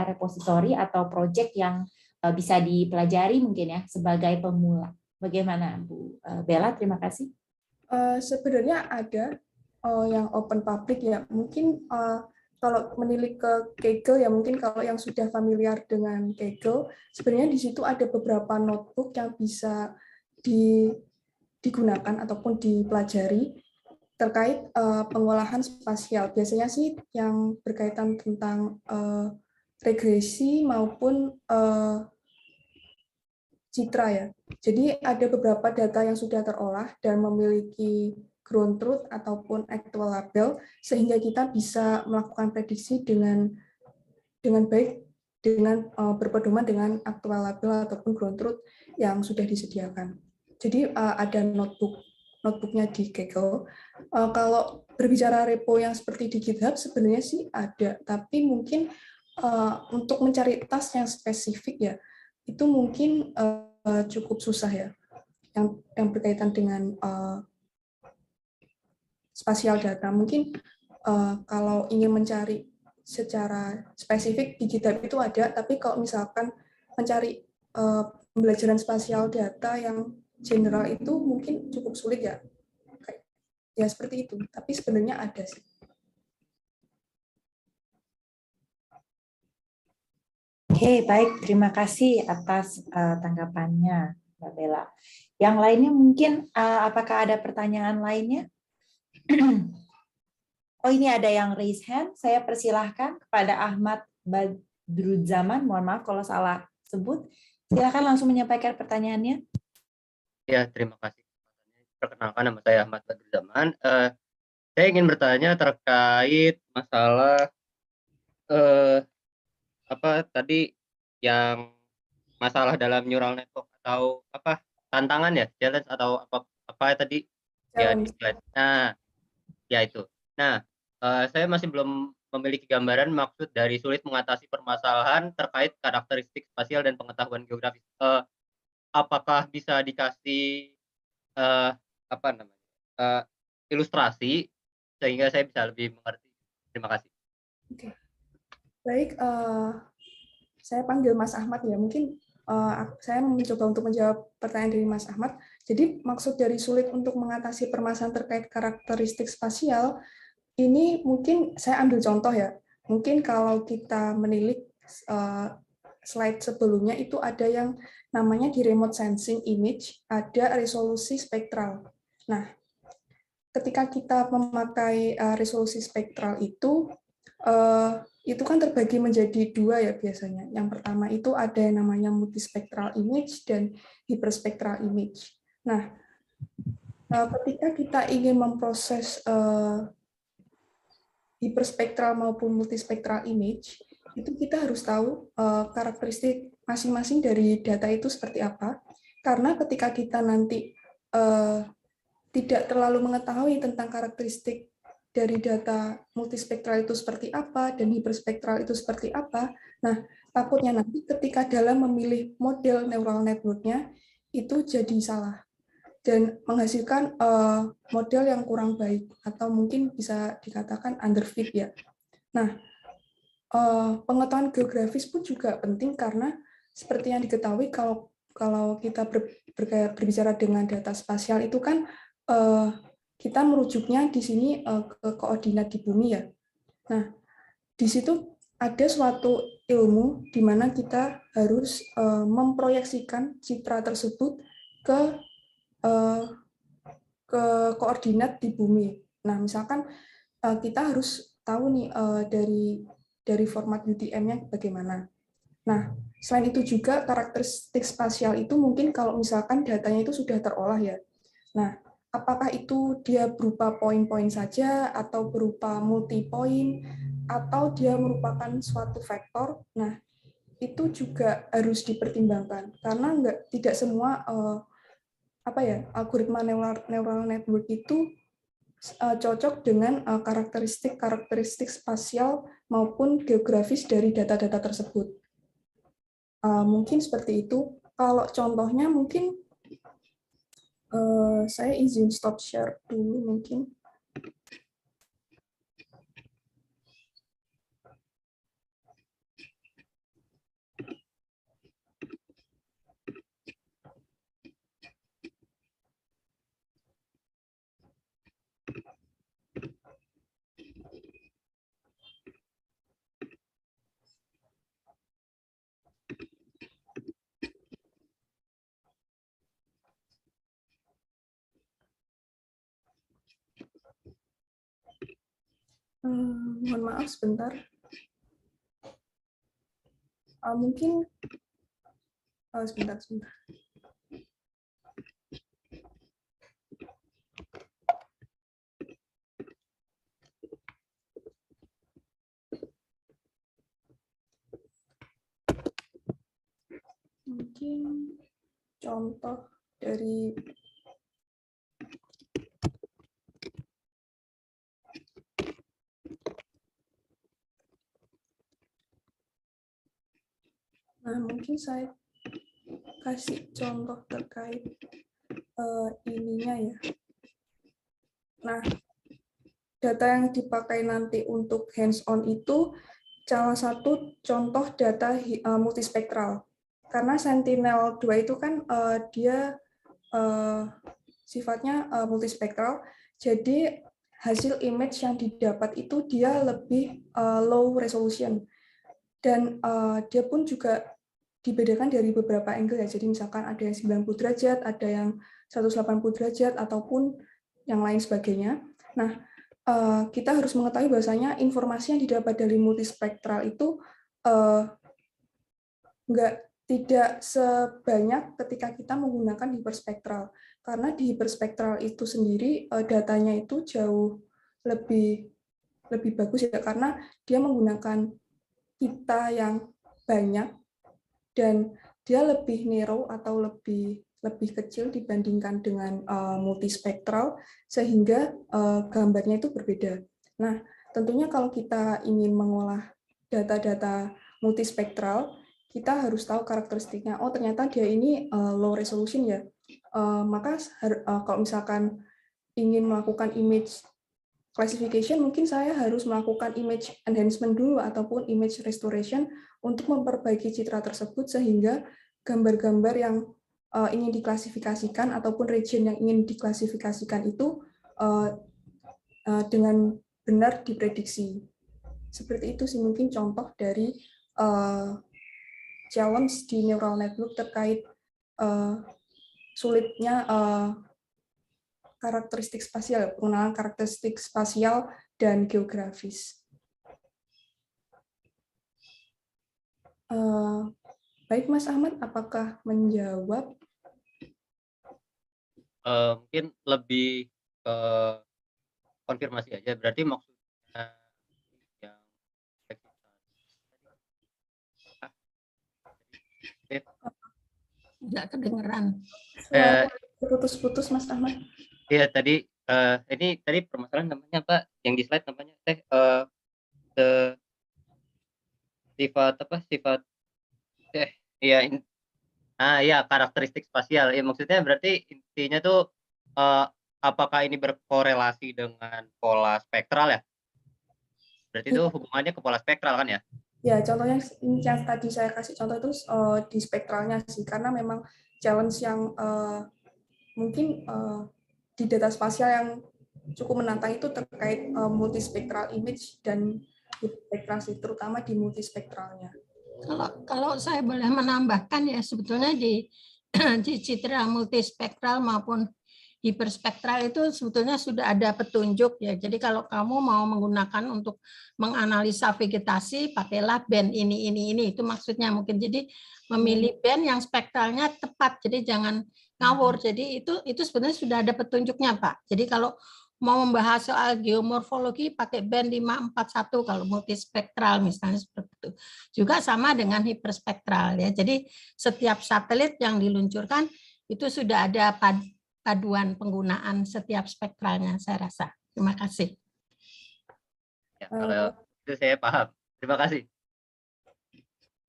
S2: repository atau project yang bisa dipelajari mungkin ya sebagai pemula? Bagaimana Bu Bella? Terima kasih.
S1: Sebenarnya ada yang open public ya. Mungkin kalau menilik ke Kaggle ya, mungkin kalau yang sudah familiar dengan Kaggle, sebenarnya di situ ada beberapa notebook yang bisa digunakan ataupun dipelajari terkait pengolahan spasial. Biasanya sih yang berkaitan tentang regresi maupun citra ya. Jadi ada beberapa data yang sudah terolah dan memiliki ground truth ataupun actual label, sehingga kita bisa melakukan prediksi dengan baik dengan berpedoman dengan actual label ataupun ground truth yang sudah disediakan. Jadi ada notebooknya di Kaggle. Kalau berbicara repo yang seperti di GitHub sebenarnya sih ada, tapi mungkin untuk mencari task yang spesifik ya itu mungkin cukup susah ya, yang berkaitan dengan spasial data. Mungkin kalau ingin mencari secara spesifik di GitHub itu ada, tapi kalau misalkan mencari pembelajaran spasial data yang general itu mungkin cukup sulit ya. Ya seperti itu, tapi sebenarnya ada sih.
S2: Oke, baik. Terima kasih atas tanggapannya, Mbak Bella. Yang lainnya mungkin, apakah ada pertanyaan lainnya? Oh, ini ada yang raise hand. Saya persilahkan kepada Ahmad Badruzzaman. Mohon maaf kalau salah sebut. Silakan langsung menyampaikan pertanyaannya.
S4: Ya, terima kasih. Perkenalkan, nama saya Ahmad Badruzzaman. Saya ingin bertanya terkait masalah apa tadi yang masalah dalam neural network atau apa tantangan ya, challenge atau apa tadi ya di slide. Nah, ya itu. Nah, saya masih belum memiliki gambaran maksud dari sulit mengatasi permasalahan terkait karakteristik spasial dan pengetahuan geografis. Apakah bisa dikasih apa namanya ilustrasi sehingga saya bisa lebih mengerti? Terima kasih.
S1: Oke. Baik, saya panggil Mas Ahmad ya. Mungkin saya mencoba untuk menjawab pertanyaan dari Mas Ahmad. Jadi maksud dari sulit untuk mengatasi permasalahan terkait karakteristik spasial, ini mungkin saya ambil contoh ya. Mungkin kalau kita menilik slide sebelumnya itu ada yang namanya di remote sensing image, ada resolusi spektral. Nah, ketika kita memakai resolusi spektral itu kan terbagi menjadi dua ya biasanya. Yang pertama itu ada yang namanya multispectral image dan hyperspectral image. Nah, ketika kita ingin memproses hyperspectral maupun multispectral image, itu kita harus tahu karakteristik masing-masing dari data itu seperti apa. Karena ketika kita nanti tidak terlalu mengetahui tentang karakteristik dari data multispektral itu seperti apa dan hiperspektral itu seperti apa. Nah, takutnya nanti ketika dalam memilih model neural network-nya itu jadi salah dan menghasilkan model yang kurang baik atau mungkin bisa dikatakan underfit ya. Nah, pengetahuan geografis pun juga penting karena seperti yang diketahui kalau kita berbicara dengan data spasial itu kan kita merujuknya di sini ke koordinat di bumi ya. Nah, di situ ada suatu ilmu di mana kita harus memproyeksikan citra tersebut ke koordinat di bumi. Nah, misalkan kita harus tahu nih dari format UTM-nya bagaimana. Nah, selain itu juga karakteristik spasial itu mungkin kalau misalkan datanya itu sudah terolah ya. Nah, apakah itu dia berupa poin-poin saja atau berupa multi-poin atau dia merupakan suatu vektor? Nah, itu juga harus dipertimbangkan karena tidak semua algoritma neural network itu cocok dengan karakteristik spasial maupun geografis dari data-data tersebut. Mungkin seperti itu. Kalau contohnya mungkin saya izin stop share dulu mungkin. Mohon maaf sebentar. Mungkin Sebentar. Mungkin contoh dari mungkin saya kasih contoh terkait ininya ya. Nah, data yang dipakai nanti untuk hands-on itu salah satu contoh data multispektral. Karena Sentinel-2 itu kan dia sifatnya multispektral, jadi hasil image yang didapat itu dia lebih low resolution. Dan dia pun juga dibedakan dari beberapa angle ya. Jadi misalkan ada yang 90 derajat, ada yang 180 derajat, ataupun yang lain sebagainya. Nah, kita harus mengetahui bahwasanya informasi yang didapat dari multispektral itu tidak sebanyak ketika kita menggunakan hiperspektral. Karena di hiperspektral itu sendiri datanya itu jauh lebih bagus ya, karena dia menggunakan pita yang banyak dan dia lebih narrow atau lebih kecil dibandingkan dengan multispektral, sehingga gambarnya itu berbeda. Nah, tentunya kalau kita ingin mengolah data-data multispektral, kita harus tahu karakteristiknya. Oh, ternyata dia ini low resolution ya. Maka kalau misalkan ingin melakukan image classification, mungkin saya harus melakukan image enhancement dulu ataupun image restoration untuk memperbaiki citra tersebut sehingga gambar-gambar yang ingin diklasifikasikan ataupun region yang ingin diklasifikasikan itu dengan benar diprediksi. Seperti itu sih mungkin contoh dari challenge di neural network terkait sulitnya karakteristik spasial, pengenalan karakteristik spasial dan geografis. Baik, Mas Ahmad, apakah menjawab?
S4: Mungkin lebih ke konfirmasi aja. Berarti maksudnya yang
S3: Tidak kedengeran.
S1: Putus-putus, Mas Ahmad.
S4: Iya, tadi ini tadi permasalahan namanya apa? Yang di slide namanya sifat apa? Sifat iya karakteristik spasial. Ya maksudnya berarti intinya tuh apakah ini berkorelasi dengan pola spektral ya? Berarti itu hubungannya ke pola spektral kan ya?
S1: Ya, contohnya yang tadi saya kasih contoh itu di spektralnya sih, karena memang challenge yang mungkin di data spasial yang cukup menantang itu terkait multispektral image dan spektral sih, terutama di multispektralnya.
S3: Kalau saya boleh menambahkan ya, sebetulnya di citra multispektral maupun hiperspektral itu sebetulnya sudah ada petunjuk ya. Jadi kalau kamu mau menggunakan untuk menganalisa vegetasi, pakailah band ini itu maksudnya mungkin. Jadi memilih band yang spektralnya tepat. Jadi jangan ngawur. Jadi itu sebenarnya sudah ada petunjuknya, Pak. Jadi kalau mau membahas soal geomorfologi pakai band 541 kalau multispektral misalnya seperti itu. Juga sama dengan hiperspektral ya. Jadi setiap satelit yang diluncurkan itu sudah ada paduan penggunaan setiap spektralnya, saya rasa. Terima kasih.
S4: Ya, kalau itu saya paham. Terima kasih.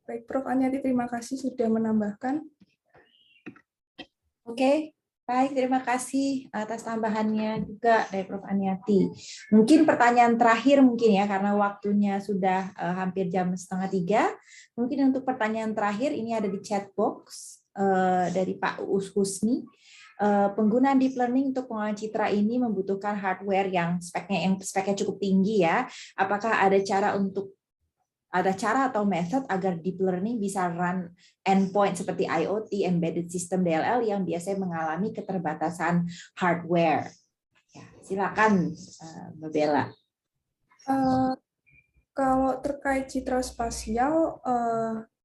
S1: Baik, Prof. Aniati, terima kasih sudah menambahkan.
S2: Oke, baik, terima kasih atas tambahannya juga dari Prof. Aniati. Mungkin pertanyaan terakhir mungkin ya, karena waktunya sudah hampir jam 2:30. Mungkin untuk pertanyaan terakhir ini ada di chat box dari Pak Uus Husni. Penggunaan deep learning untuk pengolahan citra ini membutuhkan hardware yang speknya cukup tinggi ya. Apakah ada cara atau method agar deep learning bisa run endpoint seperti IoT, embedded system DLL yang biasanya mengalami keterbatasan hardware? Ya, silakan, Mbak Bella.
S1: Kalau terkait citra spasial,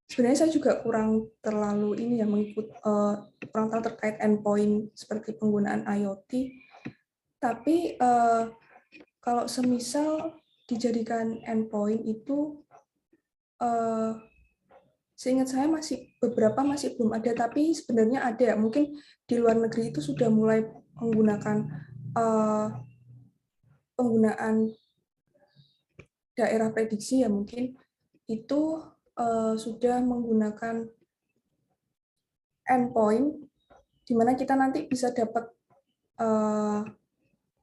S1: sebenarnya saya juga kurang terlalu ini ya kurang terlalu terkait endpoint seperti penggunaan IoT. Tapi kalau semisal dijadikan endpoint itu, seingat saya beberapa masih belum ada, tapi sebenarnya ada. Mungkin di luar negeri itu sudah mulai menggunakan penggunaan daerah prediksi ya, mungkin itu sudah menggunakan endpoint di mana kita nanti bisa dapat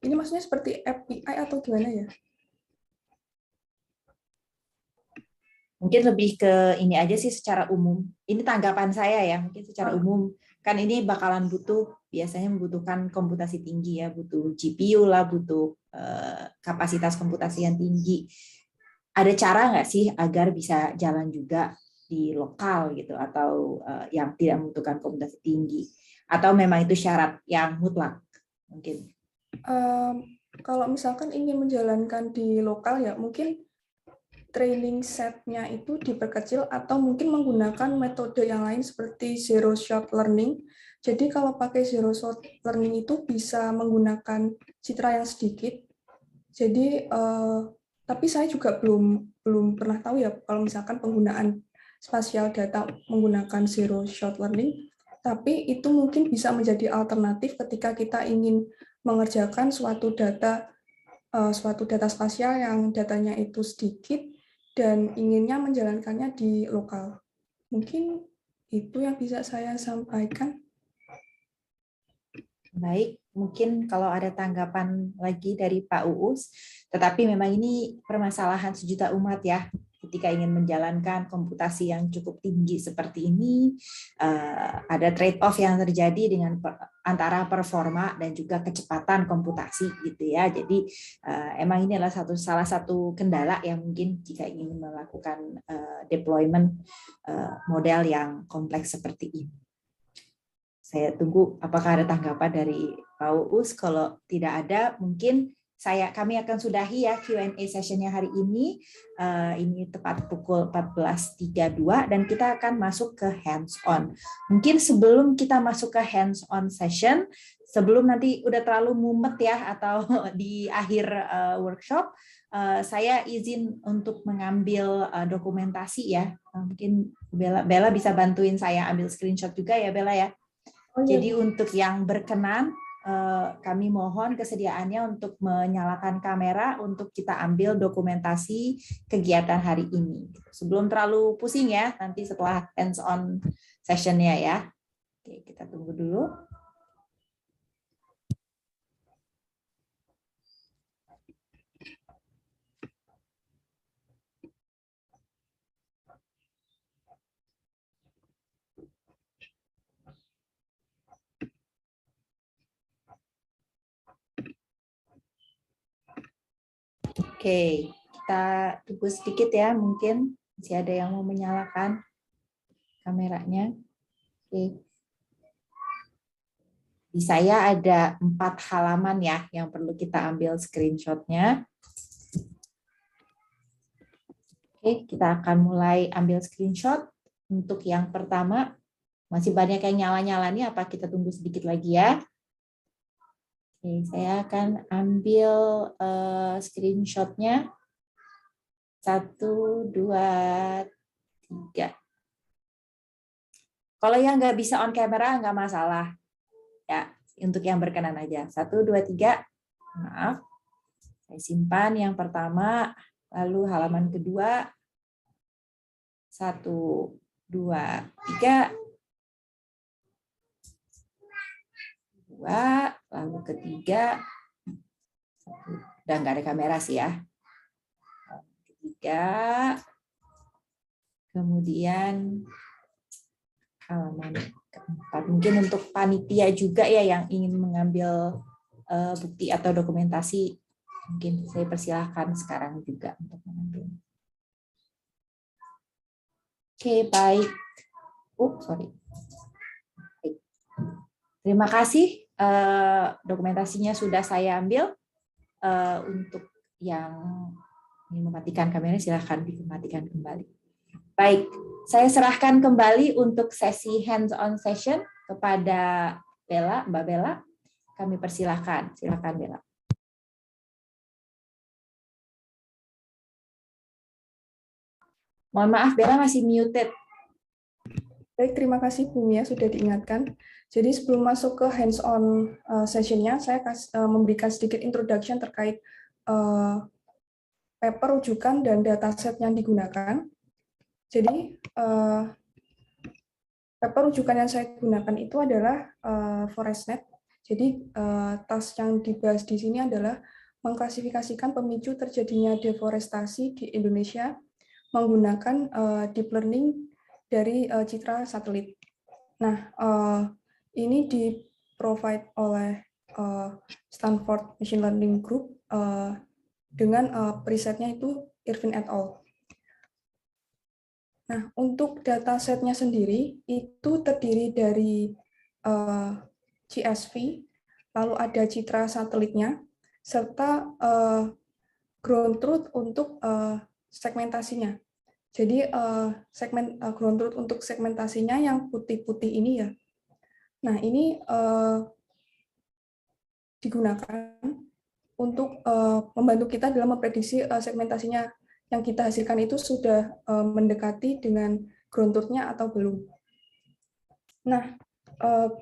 S1: ini maksudnya seperti API atau gimana ya?
S2: Mungkin lebih ke ini aja sih secara umum. Ini tanggapan saya ya, mungkin secara umum. Kan ini bakalan biasanya membutuhkan komputasi tinggi ya, butuh GPU lah, butuh kapasitas komputasi yang tinggi. Ada cara nggak sih agar bisa jalan juga di lokal gitu, atau yang tidak membutuhkan komputasi tinggi? Atau memang itu syarat yang mutlak? Mungkin.
S1: Kalau misalkan ingin menjalankan di lokal ya, mungkin training set-nya itu diperkecil atau mungkin menggunakan metode yang lain seperti zero shot learning. Jadi kalau pakai zero shot learning itu bisa menggunakan citra yang sedikit. Jadi tapi saya juga belum pernah tahu ya kalau misalkan penggunaan spasial data menggunakan zero shot learning. Tapi itu mungkin bisa menjadi alternatif ketika kita ingin mengerjakan suatu data spasial yang datanya itu sedikit dan inginnya menjalankannya di lokal. Mungkin itu yang bisa saya sampaikan.
S2: Baik, mungkin kalau ada tanggapan lagi dari Pak Uus, tetapi memang ini permasalahan sejuta umat ya, ketika ingin menjalankan komputasi yang cukup tinggi seperti ini, ada trade-off yang terjadi dengan antara performa dan juga kecepatan komputasi gitu ya. Jadi emang ini adalah salah satu kendala yang mungkin jika ingin melakukan deployment model yang kompleks seperti ini. Saya tunggu apakah ada tanggapan dari Pak Uus. Kalau tidak ada, mungkin kami akan sudahi ya Q&A sessionnya hari ini. Ini tepat pukul 14.32 dan kita akan masuk ke hands-on. Mungkin sebelum kita masuk ke hands-on session, sebelum nanti udah terlalu mumet ya atau di akhir workshop, saya izin untuk mengambil dokumentasi ya. Mungkin Bella bisa bantuin saya ambil screenshot juga ya Bella ya. Jadi untuk yang berkenan, kami mohon kesediaannya untuk menyalakan kamera untuk kita ambil dokumentasi kegiatan hari ini. Sebelum terlalu pusing ya, nanti setelah hands-on session-nya ya. Oke, kita tunggu dulu. Oke, kita tunggu sedikit ya, mungkin masih ada yang mau menyalakan kameranya. Oke. Di saya ada 4 halaman ya yang perlu kita ambil screenshot-nya. Oke, kita akan mulai ambil screenshot. Untuk yang pertama, masih banyak yang nyala-nyala nih, apa kita tunggu sedikit lagi ya? Oke, saya akan ambil screenshot-nya. 1, 2, 3. Kalau yang nggak bisa on camera, nggak masalah. Ya, untuk yang berkenan aja. 1, 2, 3. Maaf. Saya simpan yang pertama, lalu halaman kedua. 1, 2, 3. 2, lalu ketiga, udah nggak ada kamera sih ya. Ketiga, kemudian halaman keempat. Mungkin untuk panitia juga ya yang ingin mengambil bukti atau dokumentasi, mungkin saya persilahkan sekarang juga untuk mengambil. Oke, baik. Sorry. Baik. Terima kasih. Dokumentasinya sudah saya ambil. Untuk yang ingin mematikan kamera, silahkan dimatikan kembali. Baik, saya serahkan kembali untuk sesi hands-on session kepada Bella, Mbak Bella. Kami persilahkan. Silakan Bella. Mohon maaf, Bella masih muted.
S1: Baik, terima kasih Bu Mia sudah diingatkan. Jadi sebelum masuk ke hands-on session-nya, saya memberikan sedikit introduction terkait paper rujukan dan dataset yang digunakan. Jadi paper rujukan yang saya gunakan itu adalah ForestNet. Jadi task yang dibahas di sini adalah mengklasifikasikan pemicu terjadinya deforestasi di Indonesia menggunakan deep learning dari citra satelit. Nah, ini di-provide oleh Stanford Machine Learning Group dengan presetnya itu Irvin et al. Nah, untuk datasetnya sendiri itu terdiri dari CSV, lalu ada citra satelitnya, serta ground truth untuk segmentasinya. Jadi segmen ground truth untuk segmentasinya yang putih-putih ini ya. Nah, ini digunakan untuk membantu kita dalam memprediksi segmentasinya yang kita hasilkan itu sudah mendekati dengan ground truth-nya atau belum. Nah,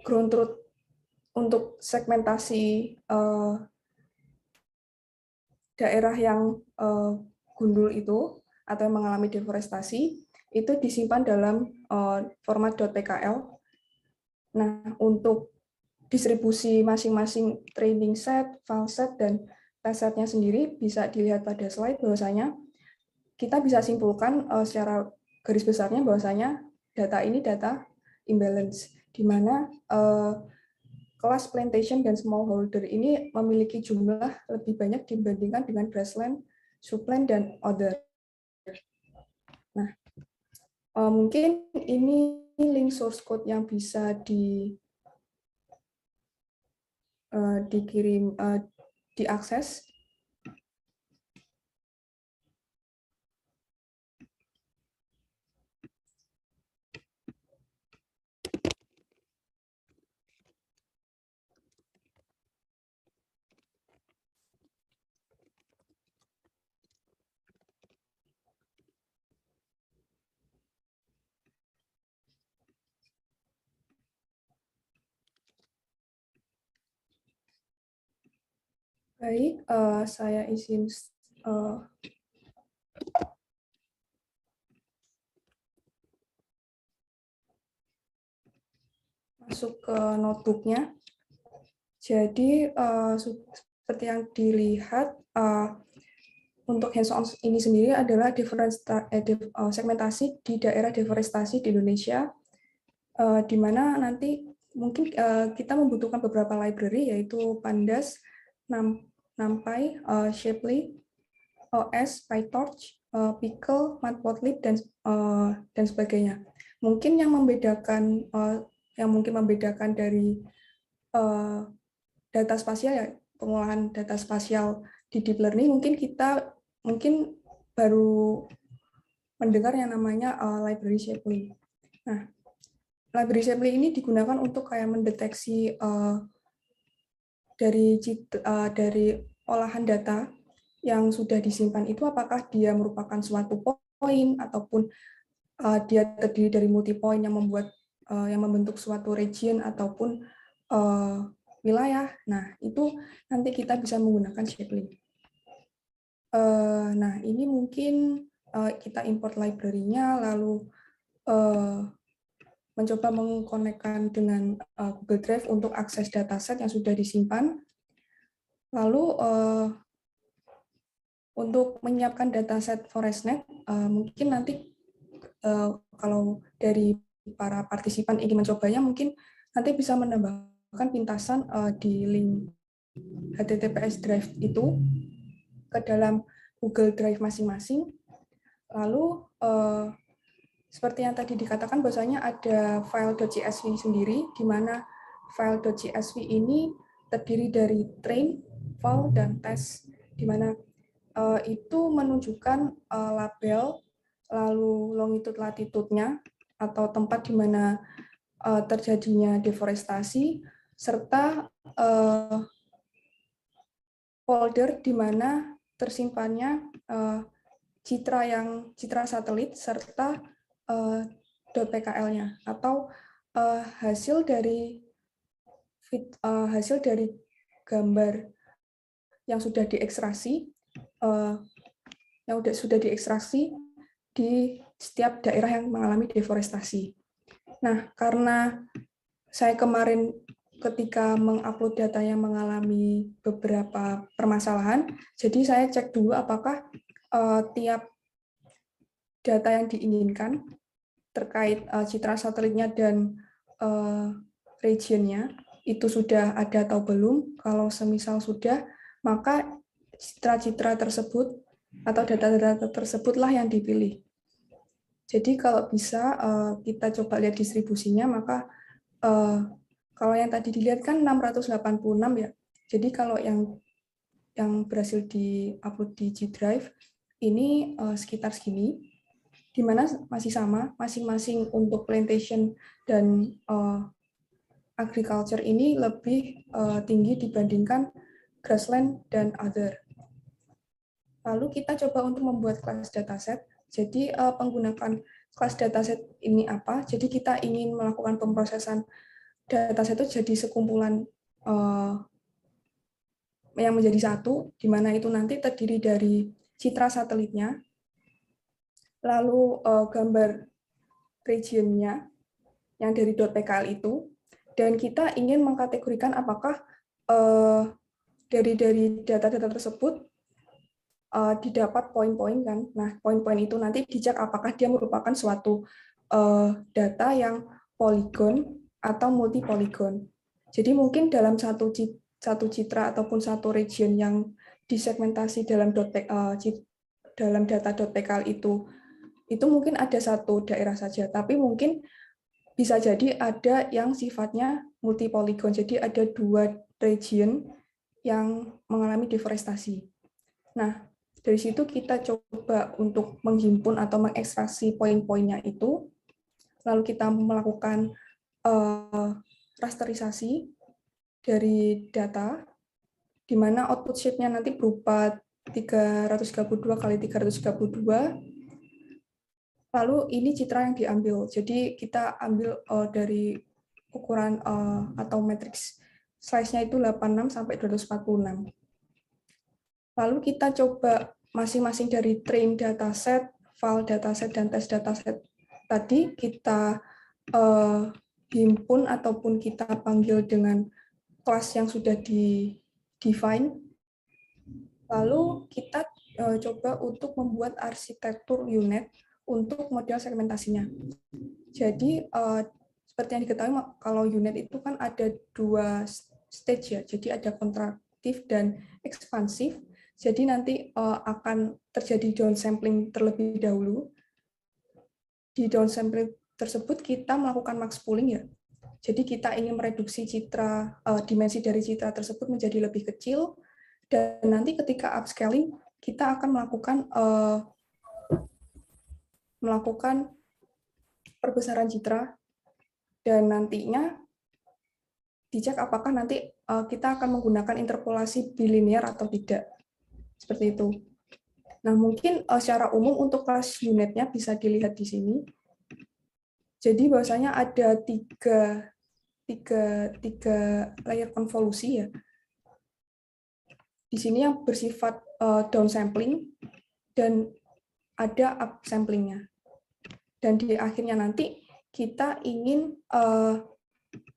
S1: ground truth untuk segmentasi daerah yang gundul itu atau yang mengalami deforestasi itu disimpan dalam format .pkl. Nah, untuk distribusi masing-masing training set, file set, dan test setnya sendiri bisa dilihat pada slide bahwasanya kita bisa simpulkan secara garis besarnya bahwasanya data ini data imbalance, di mana kelas plantation dan smallholder ini memiliki jumlah lebih banyak dibandingkan dengan grassland, subland, dan other. Nah, mungkin ini link source code yang bisa dikirim, diakses. Baik, saya izin masuk ke notebook-nya. Jadi seperti yang dilihat untuk hands-on ini sendiri adalah segmentasi di daerah deforestasi di Indonesia, di mana nanti mungkin kita membutuhkan beberapa library yaitu Pandas, NumPy, Shapley, OS, PyTorch, Pickle, Matplotlib, dan sebagainya. Mungkin yang membedakan dari data spasial ya, pengolahan data spasial di deep learning, mungkin baru mendengar yang namanya library Shapley. Nah, library Shapley ini digunakan untuk kayak mendeteksi dari olahan data yang sudah disimpan itu apakah dia merupakan suatu poin ataupun dia terdiri dari multi point yang membentuk suatu region ataupun wilayah. Nah, itu nanti kita bisa menggunakan Shapley. Nah, ini mungkin kita import library-nya lalu mencoba mengkonekkan dengan Google Drive untuk akses dataset yang sudah disimpan. Lalu untuk menyiapkan dataset ForestNet, mungkin nanti kalau dari para partisipan ingin mencobanya, mungkin nanti bisa menambahkan pintasan di link HTTPS Drive itu ke dalam Google Drive masing-masing. Lalu seperti yang tadi dikatakan bahwasanya ada file .csv sendiri, di mana file .csv ini terdiri dari train, val, dan test, di mana itu menunjukkan label lalu longitude latitude-nya atau tempat di mana terjadinya deforestasi, serta folder di mana tersimpannya citra satelit serta .pkl-nya atau hasil dari gambar yang sudah diekstraksi di setiap daerah yang mengalami deforestasi. Nah, karena saya kemarin ketika mengupload data yang mengalami beberapa permasalahan, jadi saya cek dulu apakah tiap data yang diinginkan terkait citra satelitnya dan regionnya itu sudah ada atau belum. Kalau semisal sudah, maka citra-citra tersebut atau data-data tersebutlah yang dipilih. Jadi kalau bisa kita coba lihat distribusinya, maka kalau yang tadi dilihat kan 686 ya. Jadi kalau yang berhasil di-upload di G Drive ini sekitar segini, di mana masih sama, masing-masing untuk plantation dan agriculture ini lebih tinggi dibandingkan grassland dan other. Lalu kita coba untuk membuat kelas dataset. Jadi penggunaan kelas dataset ini apa? Jadi kita ingin melakukan pemrosesan dataset itu jadi sekumpulan yang menjadi satu, di mana itu nanti terdiri dari citra satelitnya, lalu gambar regionnya yang dari .pkl itu, dan kita ingin mengkategorikan apakah dari data-data tersebut didapat poin-poin kan. Nah, poin-poin itu nanti dicek apakah dia merupakan suatu data yang poligon atau multi poligon. Jadi mungkin dalam satu citra ataupun satu region yang disegmentasi dalam data.pkl itu mungkin ada satu daerah saja, tapi mungkin bisa jadi ada yang sifatnya multi poligon. Jadi ada 2 region yang mengalami deforestasi. Nah, dari situ kita coba untuk menghimpun atau mengekstraksi poin-poinnya itu, lalu kita melakukan rasterisasi dari data, di mana output sheet-nya nanti berupa 332 kali 332, lalu ini citra yang diambil. Jadi kita ambil dari ukuran atau matriks size-nya itu 86 sampai 246. Lalu kita coba masing-masing dari train dataset, file dataset, dan test dataset tadi kita himpun ataupun kita panggil dengan kelas yang sudah di-define. Lalu kita coba untuk membuat arsitektur unit untuk model segmentasinya. Jadi seperti yang diketahui kalau unit itu kan ada 2 stage ya. Jadi ada kontraktif dan ekspansif. Jadi nanti akan terjadi downsampling terlebih dahulu. Di downsampling tersebut kita melakukan max pooling ya. Jadi kita ingin mereduksi dimensi dari citra tersebut menjadi lebih kecil, dan nanti ketika upscaling kita akan melakukan perbesaran citra, dan nantinya dicek apakah nanti kita akan menggunakan interpolasi bilinear atau tidak. Seperti itu. Nah, mungkin secara umum untuk kelas unitnya bisa dilihat di sini. Jadi bahwasanya ada tiga layer konvolusi ya. Di sini yang bersifat downsampling dan ada upsamplingnya. Dan di akhirnya nanti kita ingin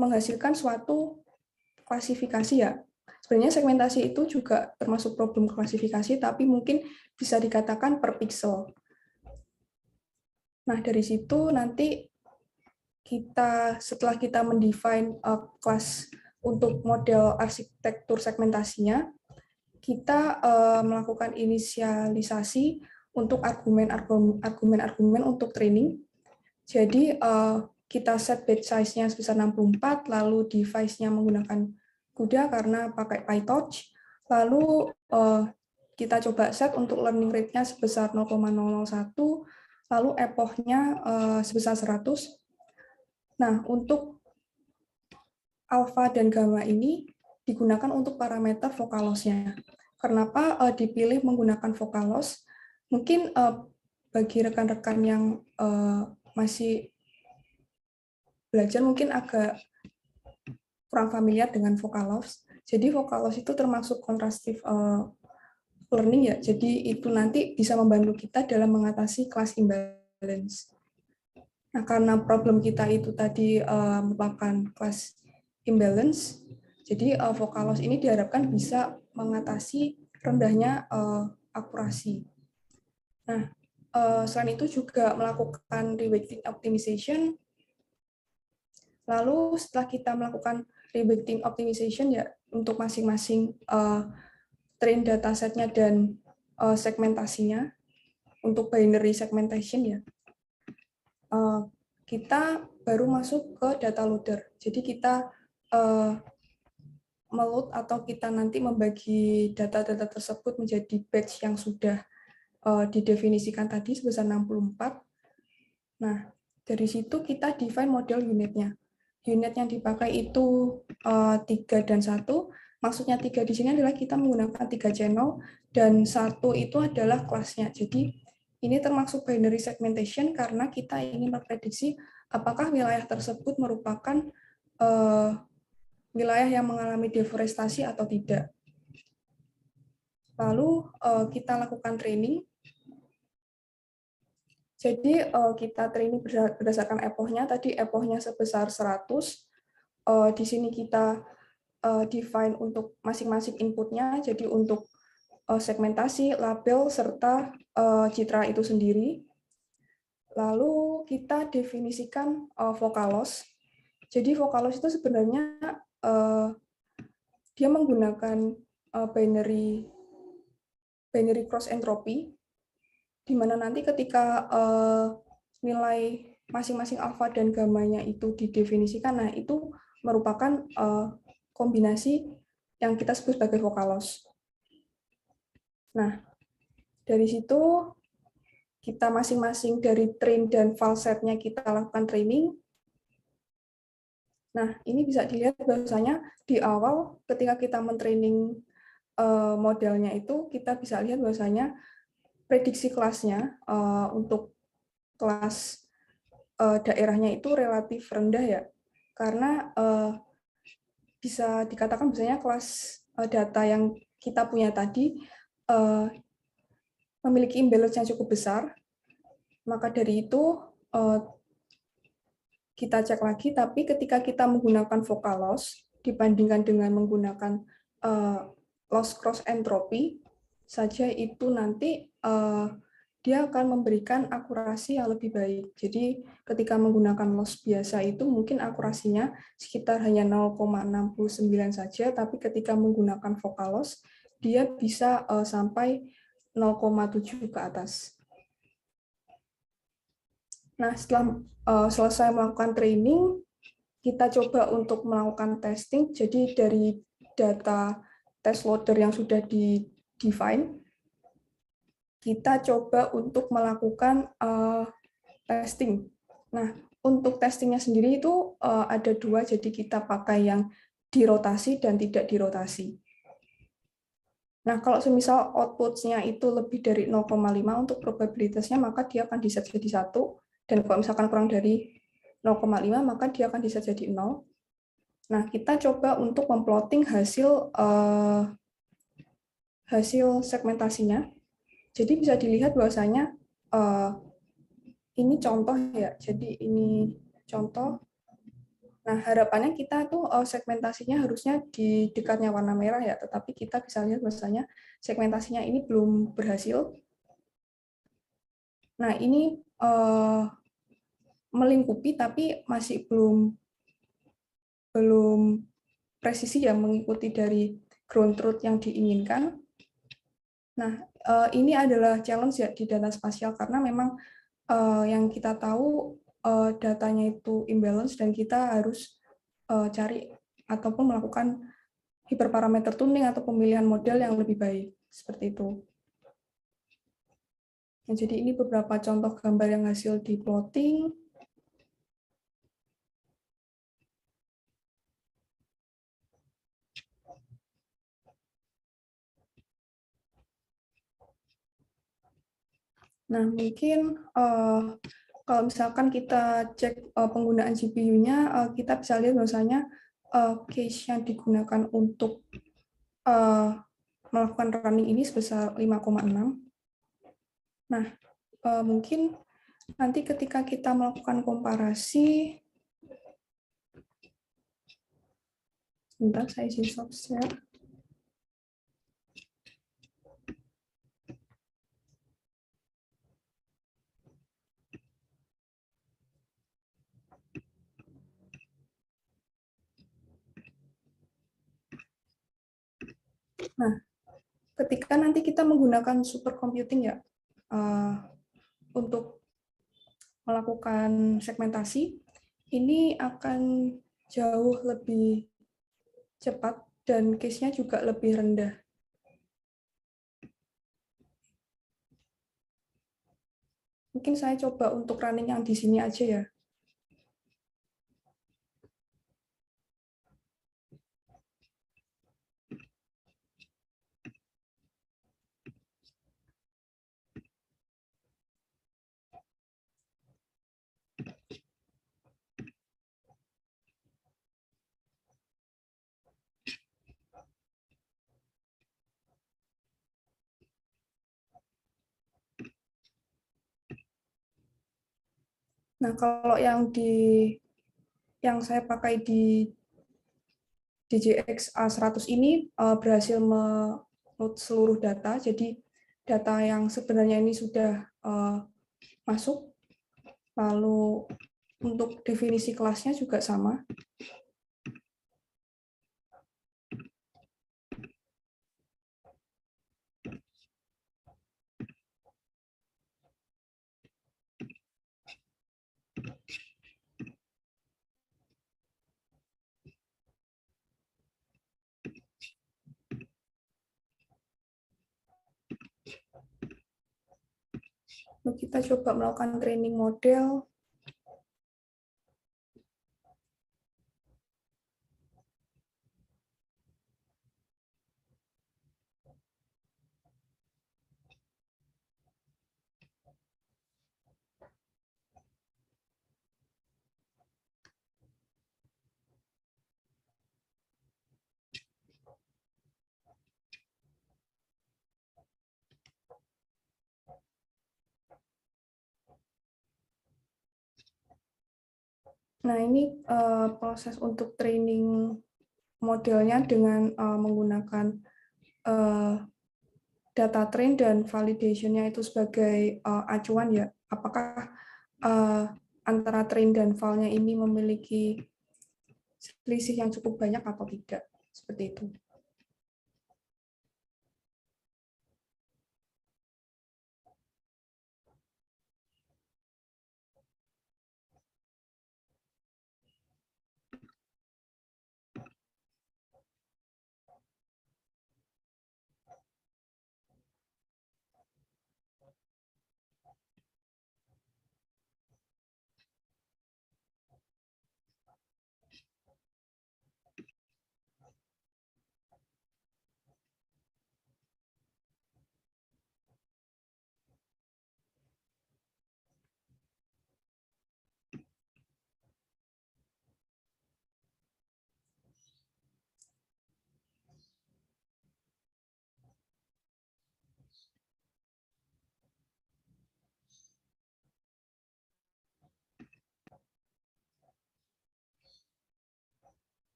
S1: menghasilkan suatu klasifikasi ya. Sebenarnya segmentasi itu juga termasuk problem klasifikasi, tapi mungkin bisa dikatakan per pixel. Nah, dari situ nanti setelah kita mendefine kelas untuk model arsitektur segmentasinya, kita melakukan inisialisasi untuk argumen-argumen untuk training. Jadi kita set batch size-nya sebesar 64, lalu device-nya menggunakan CUDA karena pakai PyTorch, lalu kita coba set untuk learning rate-nya sebesar 0,001, lalu epochnya sebesar 100. Nah, untuk alfa dan gamma ini digunakan untuk parameter vocal loss-nya. Kenapa dipilih menggunakan vocal loss? Mungkin bagi rekan-rekan yang masih belajar mungkin agak kurang familiar dengan vocal loss. Jadi vocal loss itu termasuk contrastive learning ya. Jadi itu nanti bisa membantu kita dalam mengatasi class imbalance. Nah, karena problem kita itu tadi merupakan class imbalance, jadi vocal loss ini diharapkan bisa mengatasi rendahnya akurasi. Nah, selain itu juga melakukan reweighting optimization. Lalu setelah kita melakukan reweighting optimization ya untuk masing-masing train datasetnya dan segmentasinya untuk binary segmentation ya. Kita baru masuk ke data loader. Jadi kita meload atau kita nanti membagi data-data tersebut menjadi batch yang sudah didefinisikan tadi sebesar 64. Nah, dari situ kita define model unitnya. Unit yang dipakai itu 3 dan 1. Maksudnya 3 di sini adalah kita menggunakan 3 channel dan 1 itu adalah kelasnya. Jadi ini termasuk binary segmentation karena kita ingin memprediksi apakah wilayah tersebut merupakan wilayah yang mengalami deforestasi atau tidak. Lalu kita lakukan training. Jadi kita training berdasarkan epochnya. Tadi epochnya sebesar 100. Di sini kita define untuk masing-masing inputnya. Jadi untuk segmentasi, label, serta citra itu sendiri. Lalu kita definisikan vocal loss. Jadi vocal loss itu sebenarnya dia menggunakan binary cross entropy, di mana nanti ketika nilai masing-masing alfa dan gamanya itu didefinisikan, nah itu merupakan kombinasi yang kita sebut sebagai vocal loss. Nah, dari situ kita masing-masing dari train dan file-setnya kita lakukan training. Nah, ini bisa dilihat bahwasanya di awal ketika kita mentraining modelnya itu, kita bisa lihat bahwasanya prediksi kelasnya untuk kelas daerahnya itu relatif rendah ya, karena bisa dikatakan misalnya kelas data yang kita punya tadi memiliki imbalance yang cukup besar. Maka dari itu kita cek lagi, tapi ketika kita menggunakan vocal loss dibandingkan dengan menggunakan loss cross entropy saja, itu nanti dia akan memberikan akurasi yang lebih baik. Jadi ketika menggunakan loss biasa itu mungkin akurasinya sekitar hanya 0,69 saja, tapi ketika menggunakan vocal loss dia bisa sampai 0,7 ke atas. Nah, setelah selesai melakukan training, kita coba untuk melakukan testing. Jadi dari data test loader yang sudah di-define, kita coba untuk melakukan testing. Nah, untuk testingnya sendiri itu ada dua, jadi kita pakai yang dirotasi dan tidak dirotasi. Nah, kalau semisal output-nya itu lebih dari 0,5 untuk probabilitasnya, maka dia akan diset jadi 1. Dan kalau misalkan kurang dari 0,5, maka dia akan diset jadi 0. Nah, kita coba untuk memplotting hasil segmentasinya. Jadi bisa dilihat bahwasanya ini contoh ya. Jadi ini contoh. Nah, harapannya kita tuh segmentasinya harusnya di dekatnya warna merah ya, tetapi kita bisa lihat bahwasanya segmentasinya ini belum berhasil. Nah, ini melingkupi tapi masih belum presisi ya, mengikuti dari ground truth yang diinginkan. Nah, ini adalah challenge ya di data spasial karena memang yang kita tahu datanya itu imbalance dan kita harus cari ataupun melakukan hiperparameter tuning atau pemilihan model yang lebih baik seperti itu. Nah, jadi ini beberapa contoh gambar yang hasil di plotting. Nah, mungkin kalau misalkan kita cek penggunaan GPU-nya, kita bisa lihat bahwasanya cache yang digunakan untuk melakukan running ini sebesar 5,6. Nah, mungkin nanti ketika kita melakukan komparasi, sebentar saya isi soft share. Nah, ketika nanti kita menggunakan supercomputing ya untuk melakukan segmentasi, ini akan jauh lebih cepat dan case-nya juga lebih rendah. Mungkin saya coba untuk running yang di sini aja ya. Nah, kalau yang saya pakai di DJX A100 ini berhasil meload seluruh data, jadi data yang sebenarnya ini sudah masuk, lalu untuk definisi kelasnya juga sama. Lalu kita coba melakukan training model. Nah, ini proses untuk training modelnya dengan menggunakan data train dan validation-nya itu sebagai acuan ya. Apakah antara train dan file-nya ini memiliki selisih yang cukup banyak atau tidak. Seperti itu.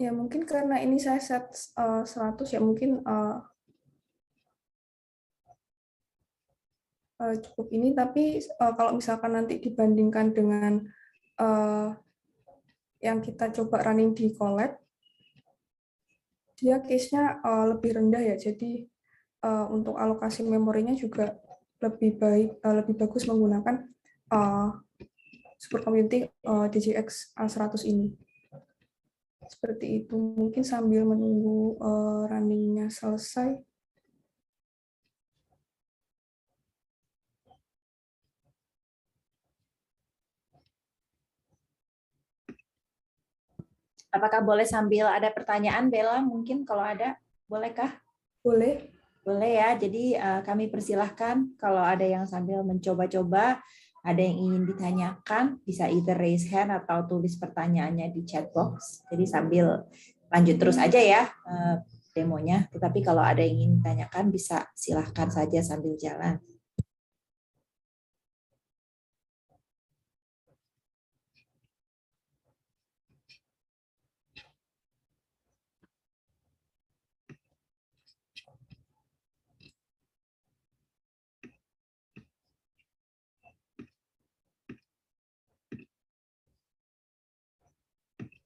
S1: Ya mungkin karena ini saya set 100 ya mungkin cukup ini, tapi kalau misalkan nanti dibandingkan dengan yang kita coba running di Colab, dia case-nya lebih rendah ya, jadi untuk alokasi memorinya juga lebih bagus menggunakan supercomputing DGX A100 ini. Seperti itu, mungkin sambil menunggu running-nya selesai.
S2: Apakah boleh sambil ada pertanyaan, Bella? Mungkin kalau ada, bolehkah?
S1: Boleh.
S2: Boleh ya, jadi kami persilahkan kalau ada yang sambil mencoba-coba, ada yang ingin ditanyakan, bisa either raise hand atau tulis pertanyaannya di chat box. Jadi sambil lanjut terus aja ya demonya, tetapi kalau ada yang ingin ditanyakan, bisa silahkan saja sambil jalan.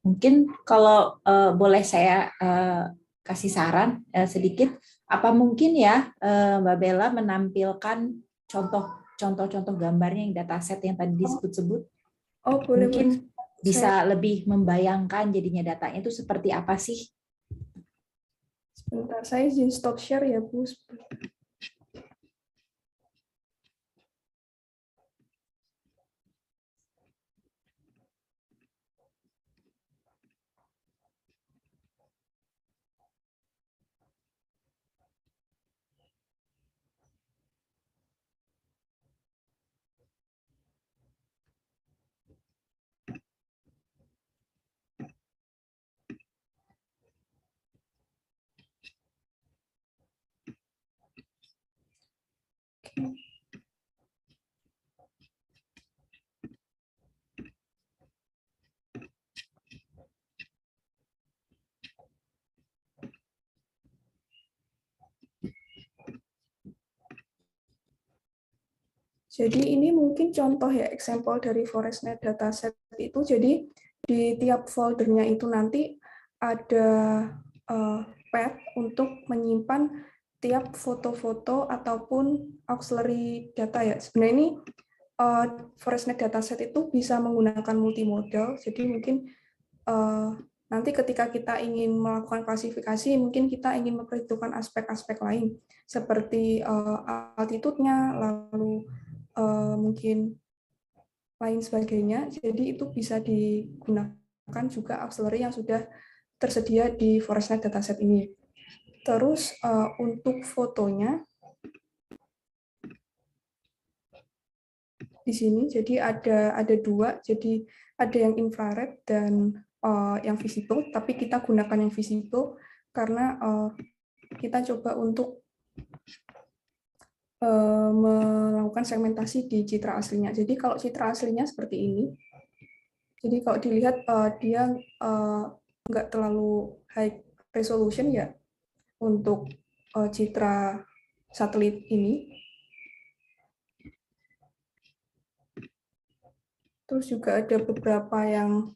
S2: Mungkin kalau boleh saya kasih saran sedikit, apa mungkin ya Mbak Bella menampilkan contoh-contoh gambarnya yang dataset yang tadi disebut-sebut?
S1: Oh, boleh.
S2: Mungkin
S1: boleh.
S2: bisa lebih membayangkan jadinya datanya itu seperti apa sih?
S1: Sebentar, saya izin stop share ya, Bu. Jadi ini mungkin contoh ya, example dari ForestNet dataset itu. Jadi di tiap foldernya itu nanti ada path untuk menyimpan tiap foto-foto ataupun auxiliary data ya. Sebenarnya ini ForestNet dataset itu bisa menggunakan multimodal. Jadi mungkin nanti ketika kita ingin melakukan klasifikasi, mungkin kita ingin memperhitungkan aspek-aspek lain seperti altitude-nya, lalu mungkin lain sebagainya. Jadi itu bisa digunakan juga auxiliary yang sudah tersedia di ForestNet dataset ini. Terus untuk fotonya di sini, jadi ada dua, jadi ada yang infrared dan yang visible, tapi kita gunakan yang visible karena kita coba untuk melakukan segmentasi di citra aslinya. Jadi kalau citra aslinya seperti ini, jadi kalau dilihat dia nggak terlalu high resolution ya untuk citra satelit ini. Terus juga ada beberapa yang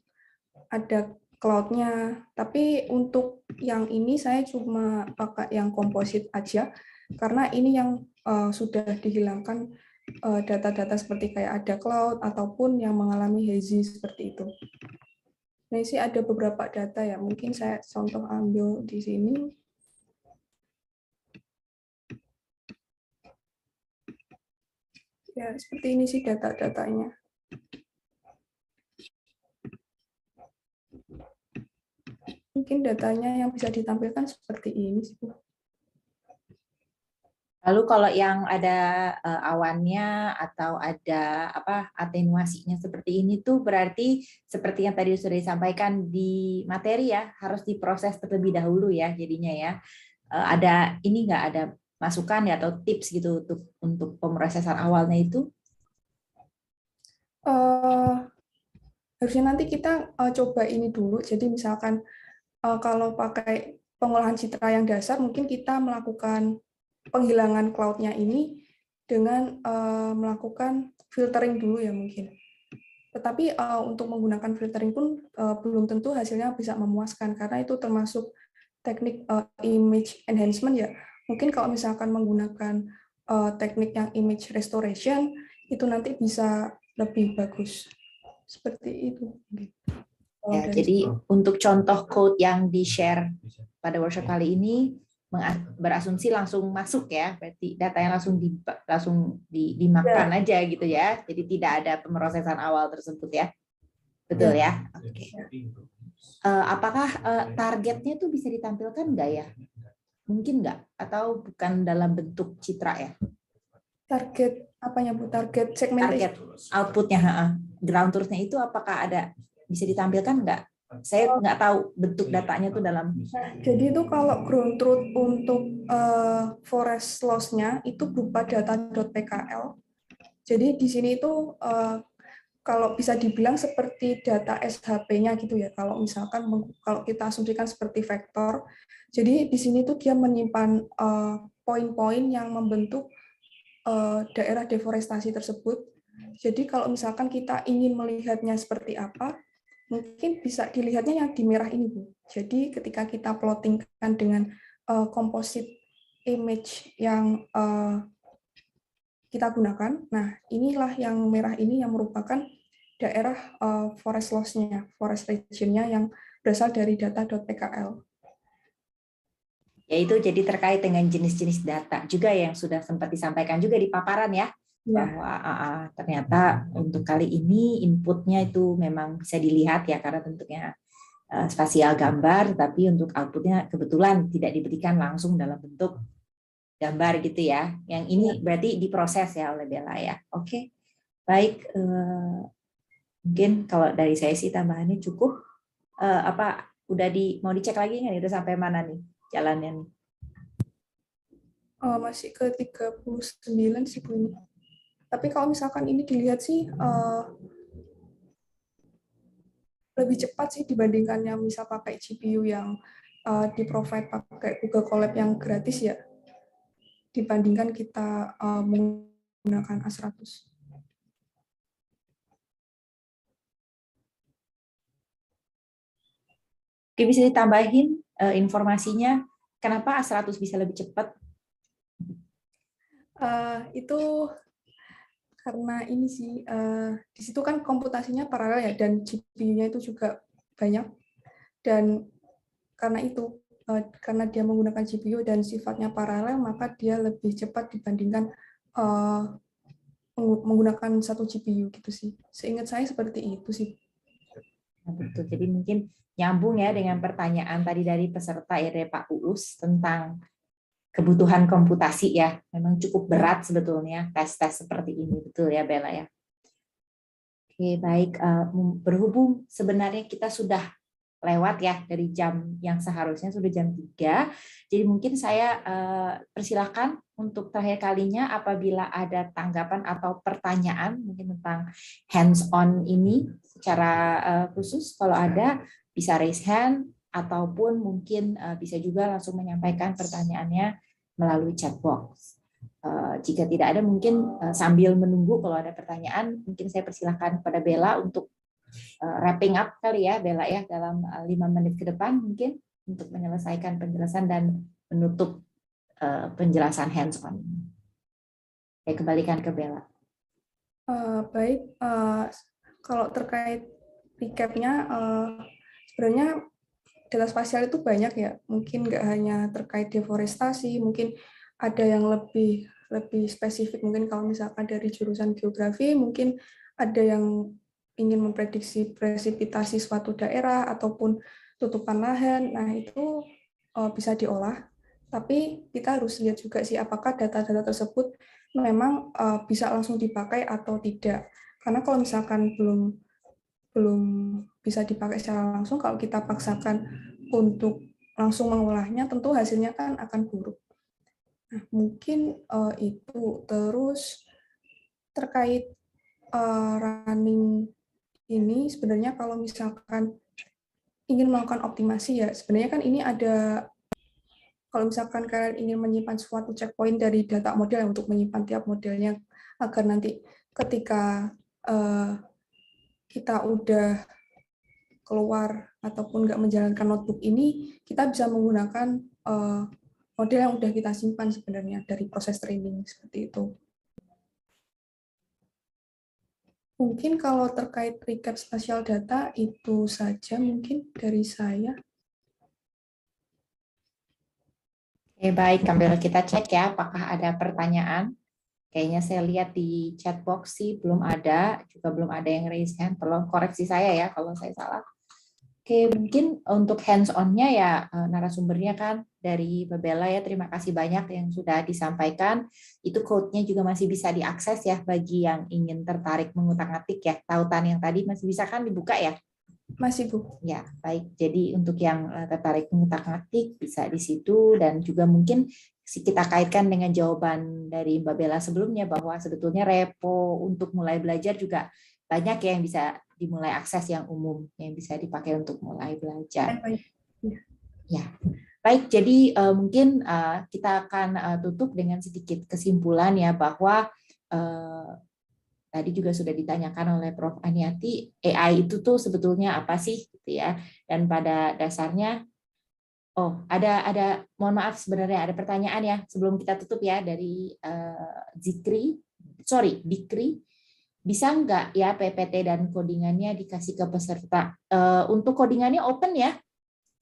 S1: ada cloud-nya, tapi untuk yang ini saya cuma pakai yang komposit aja, karena ini yang sudah dihilangkan data-data seperti kayak ada cloud ataupun yang mengalami hazy seperti itu. Nah, ini sih ada beberapa data ya, mungkin saya contoh ambil di sini. Ya, seperti ini sih data-datanya. Mungkin datanya yang bisa ditampilkan seperti ini sih, Bu.
S2: Lalu kalau yang ada awannya atau ada atenuasinya seperti ini tuh berarti seperti yang tadi sudah disampaikan di materi ya, harus diproses terlebih dahulu ya jadinya ya. Ada ini nggak ada masukan ya atau tips gitu untuk pemrosesan awalnya itu?
S1: Harusnya nanti kita coba ini dulu. Jadi misalkan Kalau pakai pengolahan citra yang dasar, mungkin kita melakukan penghilangan cloud-nya ini dengan melakukan filtering dulu ya mungkin. Tetapi untuk menggunakan filtering pun belum tentu hasilnya bisa memuaskan, karena itu termasuk teknik image enhancement ya. Mungkin kalau misalkan menggunakan teknik yang image restoration, itu nanti bisa lebih bagus. Seperti itu.
S2: Ya, jadi untuk contoh code yang di-share pada workshop kali ini berasumsi langsung masuk ya, berarti datanya langsung dimakan aja gitu ya. Jadi tidak ada pemrosesan awal tersebut ya. Betul ya? Oke. Apakah targetnya tuh bisa ditampilkan nggak ya? Mungkin nggak? Atau bukan dalam bentuk citra ya?
S1: Target apanya Bu? Target segmentation?
S2: Target outputnya, ground truth-nya itu apakah ada? Bisa ditampilkan nggak? Saya nggak tahu bentuk datanya tuh dalam.
S1: Jadi itu kalau ground truth untuk forest loss-nya itu berupa data.pkl. Jadi di sini itu kalau bisa dibilang seperti data SHP-nya gitu ya. Kalau misalkan kalau kita asumsikan seperti vektor, jadi di sini tuh dia menyimpan poin-poin yang membentuk daerah deforestasi tersebut. Jadi kalau misalkan kita ingin melihatnya seperti apa, mungkin bisa dilihatnya yang di merah ini, Bu. Jadi ketika kita plottingkan dengan composite image yang kita gunakan, nah inilah yang merah ini yang merupakan daerah forest loss-nya, forest region-nya yang berasal dari data.pkl.
S2: Yaitu jadi terkait dengan jenis-jenis data juga yang sudah sempat disampaikan juga di paparan ya. Bahwa ternyata untuk kali ini inputnya itu memang bisa dilihat ya karena bentuknya spasial gambar, tapi untuk outputnya kebetulan tidak diberikan langsung dalam bentuk gambar gitu ya. Yang ini berarti diproses ya oleh Bella ya. Oke, baik. Mungkin kalau dari saya sih tambahannya cukup. Udah mau dicek lagi nggak? Udah sampai mana nih jalannya nih?
S1: Masih ke 39 sih Bu ini. Tapi kalau misalkan ini dilihat sih lebih cepat sih dibandingkan yang misal pakai GPU yang di-provide pakai Google Colab yang gratis ya, dibandingkan kita menggunakan A100.
S2: Oke, bisa ditambahin informasinya kenapa A100 bisa lebih cepat?
S1: Itu karena ini sih di situ kan komputasinya paralel ya, dan GPU-nya itu juga banyak, dan karena itu karena dia menggunakan GPU dan sifatnya paralel, maka dia lebih cepat dibandingkan menggunakan satu GPU gitu sih. Seingat saya seperti itu sih.
S2: Nah, betul. Jadi mungkin nyambung ya dengan pertanyaan tadi dari peserta ya, dari Pak Uus tentang kebutuhan komputasi ya. Memang cukup berat sebetulnya tes-tes seperti ini, betul ya Bella ya. Oke, baik. Berhubung sebenarnya kita sudah lewat ya dari jam yang seharusnya sudah jam 3. Jadi mungkin saya persilakan untuk terakhir kalinya apabila ada tanggapan atau pertanyaan mungkin tentang hands-on ini secara khusus, kalau ada bisa raise hand ataupun mungkin bisa juga langsung menyampaikan pertanyaannya melalui chat box. Jika tidak ada mungkin sambil menunggu kalau ada pertanyaan mungkin saya persilahkan kepada Bella untuk wrapping up kali ya Bella ya dalam 5 menit ke depan mungkin untuk menyelesaikan penjelasan dan menutup penjelasan hands-on. Saya kembalikan ke Bella.
S1: Baik, kalau terkait recap-nya, sebenarnya data spasial itu banyak ya. Mungkin nggak hanya terkait deforestasi, mungkin ada yang lebih spesifik. Mungkin kalau misalkan dari jurusan geografi, mungkin ada yang ingin memprediksi presipitasi suatu daerah ataupun tutupan lahan. Nah, itu bisa diolah. Tapi kita harus lihat juga sih apakah data-data tersebut memang bisa langsung dipakai atau tidak. Karena kalau misalkan belum bisa dipakai secara langsung, kalau kita paksakan untuk langsung mengolahnya, tentu hasilnya kan akan buruk. Nah, mungkin itu. Terus terkait running ini, sebenarnya kalau misalkan ingin melakukan optimasi ya, sebenarnya kan ini ada, kalau misalkan kalian ingin menyimpan suatu checkpoint dari data model untuk menyimpan tiap modelnya, agar nanti ketika kita udah keluar ataupun nggak menjalankan notebook ini, kita bisa menggunakan model yang udah kita simpan sebenarnya dari proses training seperti itu. Mungkin kalau terkait recap spatial data itu saja mungkin dari saya.
S2: Oke, baik, Kambela, kita cek ya apakah ada pertanyaan. Kayaknya saya lihat di chat box sih belum ada, juga belum ada yang raise hand. Tolong koreksi saya ya kalau saya salah. Oke, mungkin untuk hands-on-nya ya narasumbernya kan dari Mbak Bella ya, terima kasih banyak yang sudah disampaikan. Itu code-nya juga masih bisa diakses ya bagi yang ingin tertarik mengutak-atik ya. Tautan yang tadi masih bisa kan dibuka ya?
S1: Masih, Bu.
S2: Ya, baik. Jadi untuk yang tertarik mengutak-atik bisa di situ, dan juga mungkin kita kaitkan dengan jawaban dari Mbak Bella sebelumnya bahwa sebetulnya repo untuk mulai belajar juga banyak ya yang bisa dimulai akses yang umum yang bisa dipakai untuk mulai belajar. Ya, baik. Jadi mungkin kita akan tutup dengan sedikit kesimpulan ya bahwa tadi juga sudah ditanyakan oleh Prof. Aniati, AI itu tuh sebetulnya apa sih, gitu ya? Dan pada dasarnya, ada, mohon maaf sebenarnya ada pertanyaan ya sebelum kita tutup ya dari Dikri, bisa nggak ya PPT dan codingannya dikasih ke peserta? Untuk codingannya open ya?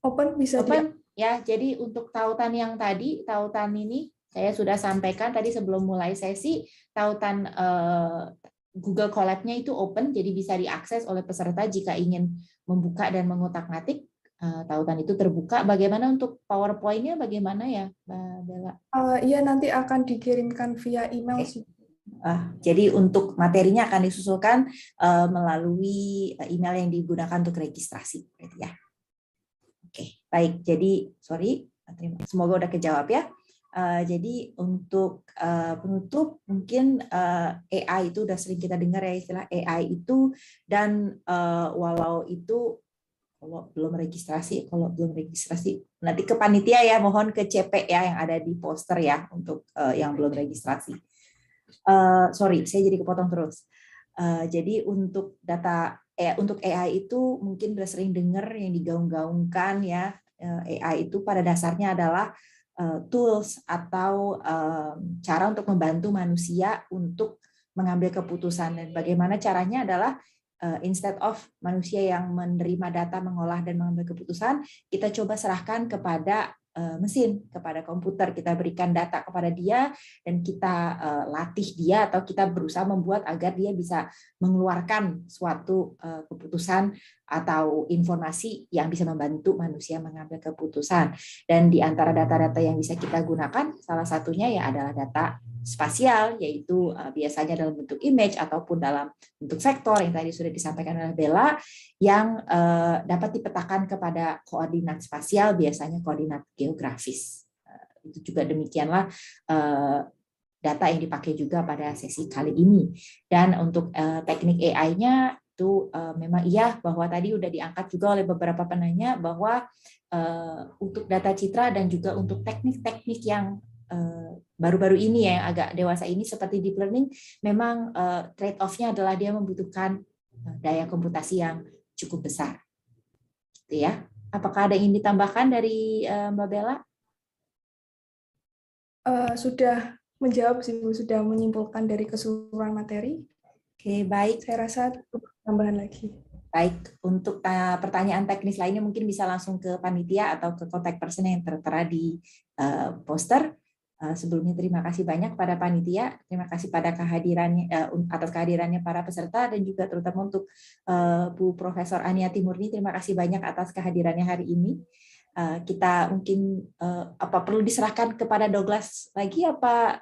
S1: Open bisa
S2: open ya. Jadi untuk tautan yang tadi, tautan ini saya sudah sampaikan tadi sebelum mulai sesi, tautan Google Colab-nya itu open, jadi bisa diakses oleh peserta jika ingin membuka dan mengutak-ngatik. Tautan itu terbuka. Bagaimana untuk PowerPoint-nya, bagaimana ya, Mbak Bella?
S1: Iya, nanti akan dikirimkan via email sih.
S2: Jadi untuk materinya akan disusulkan melalui email yang digunakan untuk registrasi, ya. Oke, baik. Jadi semoga udah kejawab ya. Jadi untuk penutup mungkin AI itu udah sering kita dengar ya istilah AI itu, dan walau itu kalau belum registrasi nanti ke panitia ya, mohon ke CP ya yang ada di poster ya untuk yang belum registrasi. Sorry, saya jadi kepotong terus. Jadi untuk untuk AI itu mungkin udah sering dengar yang digaung-gaungkan ya. AI itu pada dasarnya adalah tools atau cara untuk membantu manusia untuk mengambil keputusan, dan bagaimana caranya adalah instead of manusia yang menerima data, mengolah dan mengambil keputusan, kita coba serahkan kepada mesin, kepada komputer, kita berikan data kepada dia dan kita latih dia, atau kita berusaha membuat agar dia bisa mengeluarkan suatu keputusan atau informasi yang bisa membantu manusia mengambil keputusan. Dan di antara data-data yang bisa kita gunakan, salah satunya ya adalah data spasial, yaitu biasanya dalam bentuk image ataupun dalam bentuk vektor yang tadi sudah disampaikan oleh Bella, yang dapat dipetakan kepada koordinat spasial, biasanya koordinat geografis. Itu juga demikianlah data yang dipakai juga pada sesi kali ini. Dan untuk teknik AI-nya itu memang iya bahwa tadi udah diangkat juga oleh beberapa penanya bahwa untuk data citra dan juga untuk teknik-teknik yang baru-baru ini ya, yang agak dewasa ini seperti deep learning, memang trade-off-nya adalah dia membutuhkan daya komputasi yang cukup besar. Gitu ya. Apakah ada yang ingin ditambahkan dari Mbak Bella?
S1: Sudah menjawab sih, Bu, sudah menyimpulkan dari keseluruhan materi.
S2: Oke, baik.
S1: Saya rasa tambahan lagi.
S2: Baik, untuk pertanyaan teknis lainnya mungkin bisa langsung ke panitia atau ke contact person yang tertera di poster. Sebelumnya terima kasih banyak pada panitia, terima kasih pada kehadirannya, atas kehadirannya para peserta, dan juga terutama untuk Bu Profesor Aniati Murni, terima kasih banyak atas kehadirannya hari ini. Kita mungkin apa perlu diserahkan kepada Douglas lagi, apa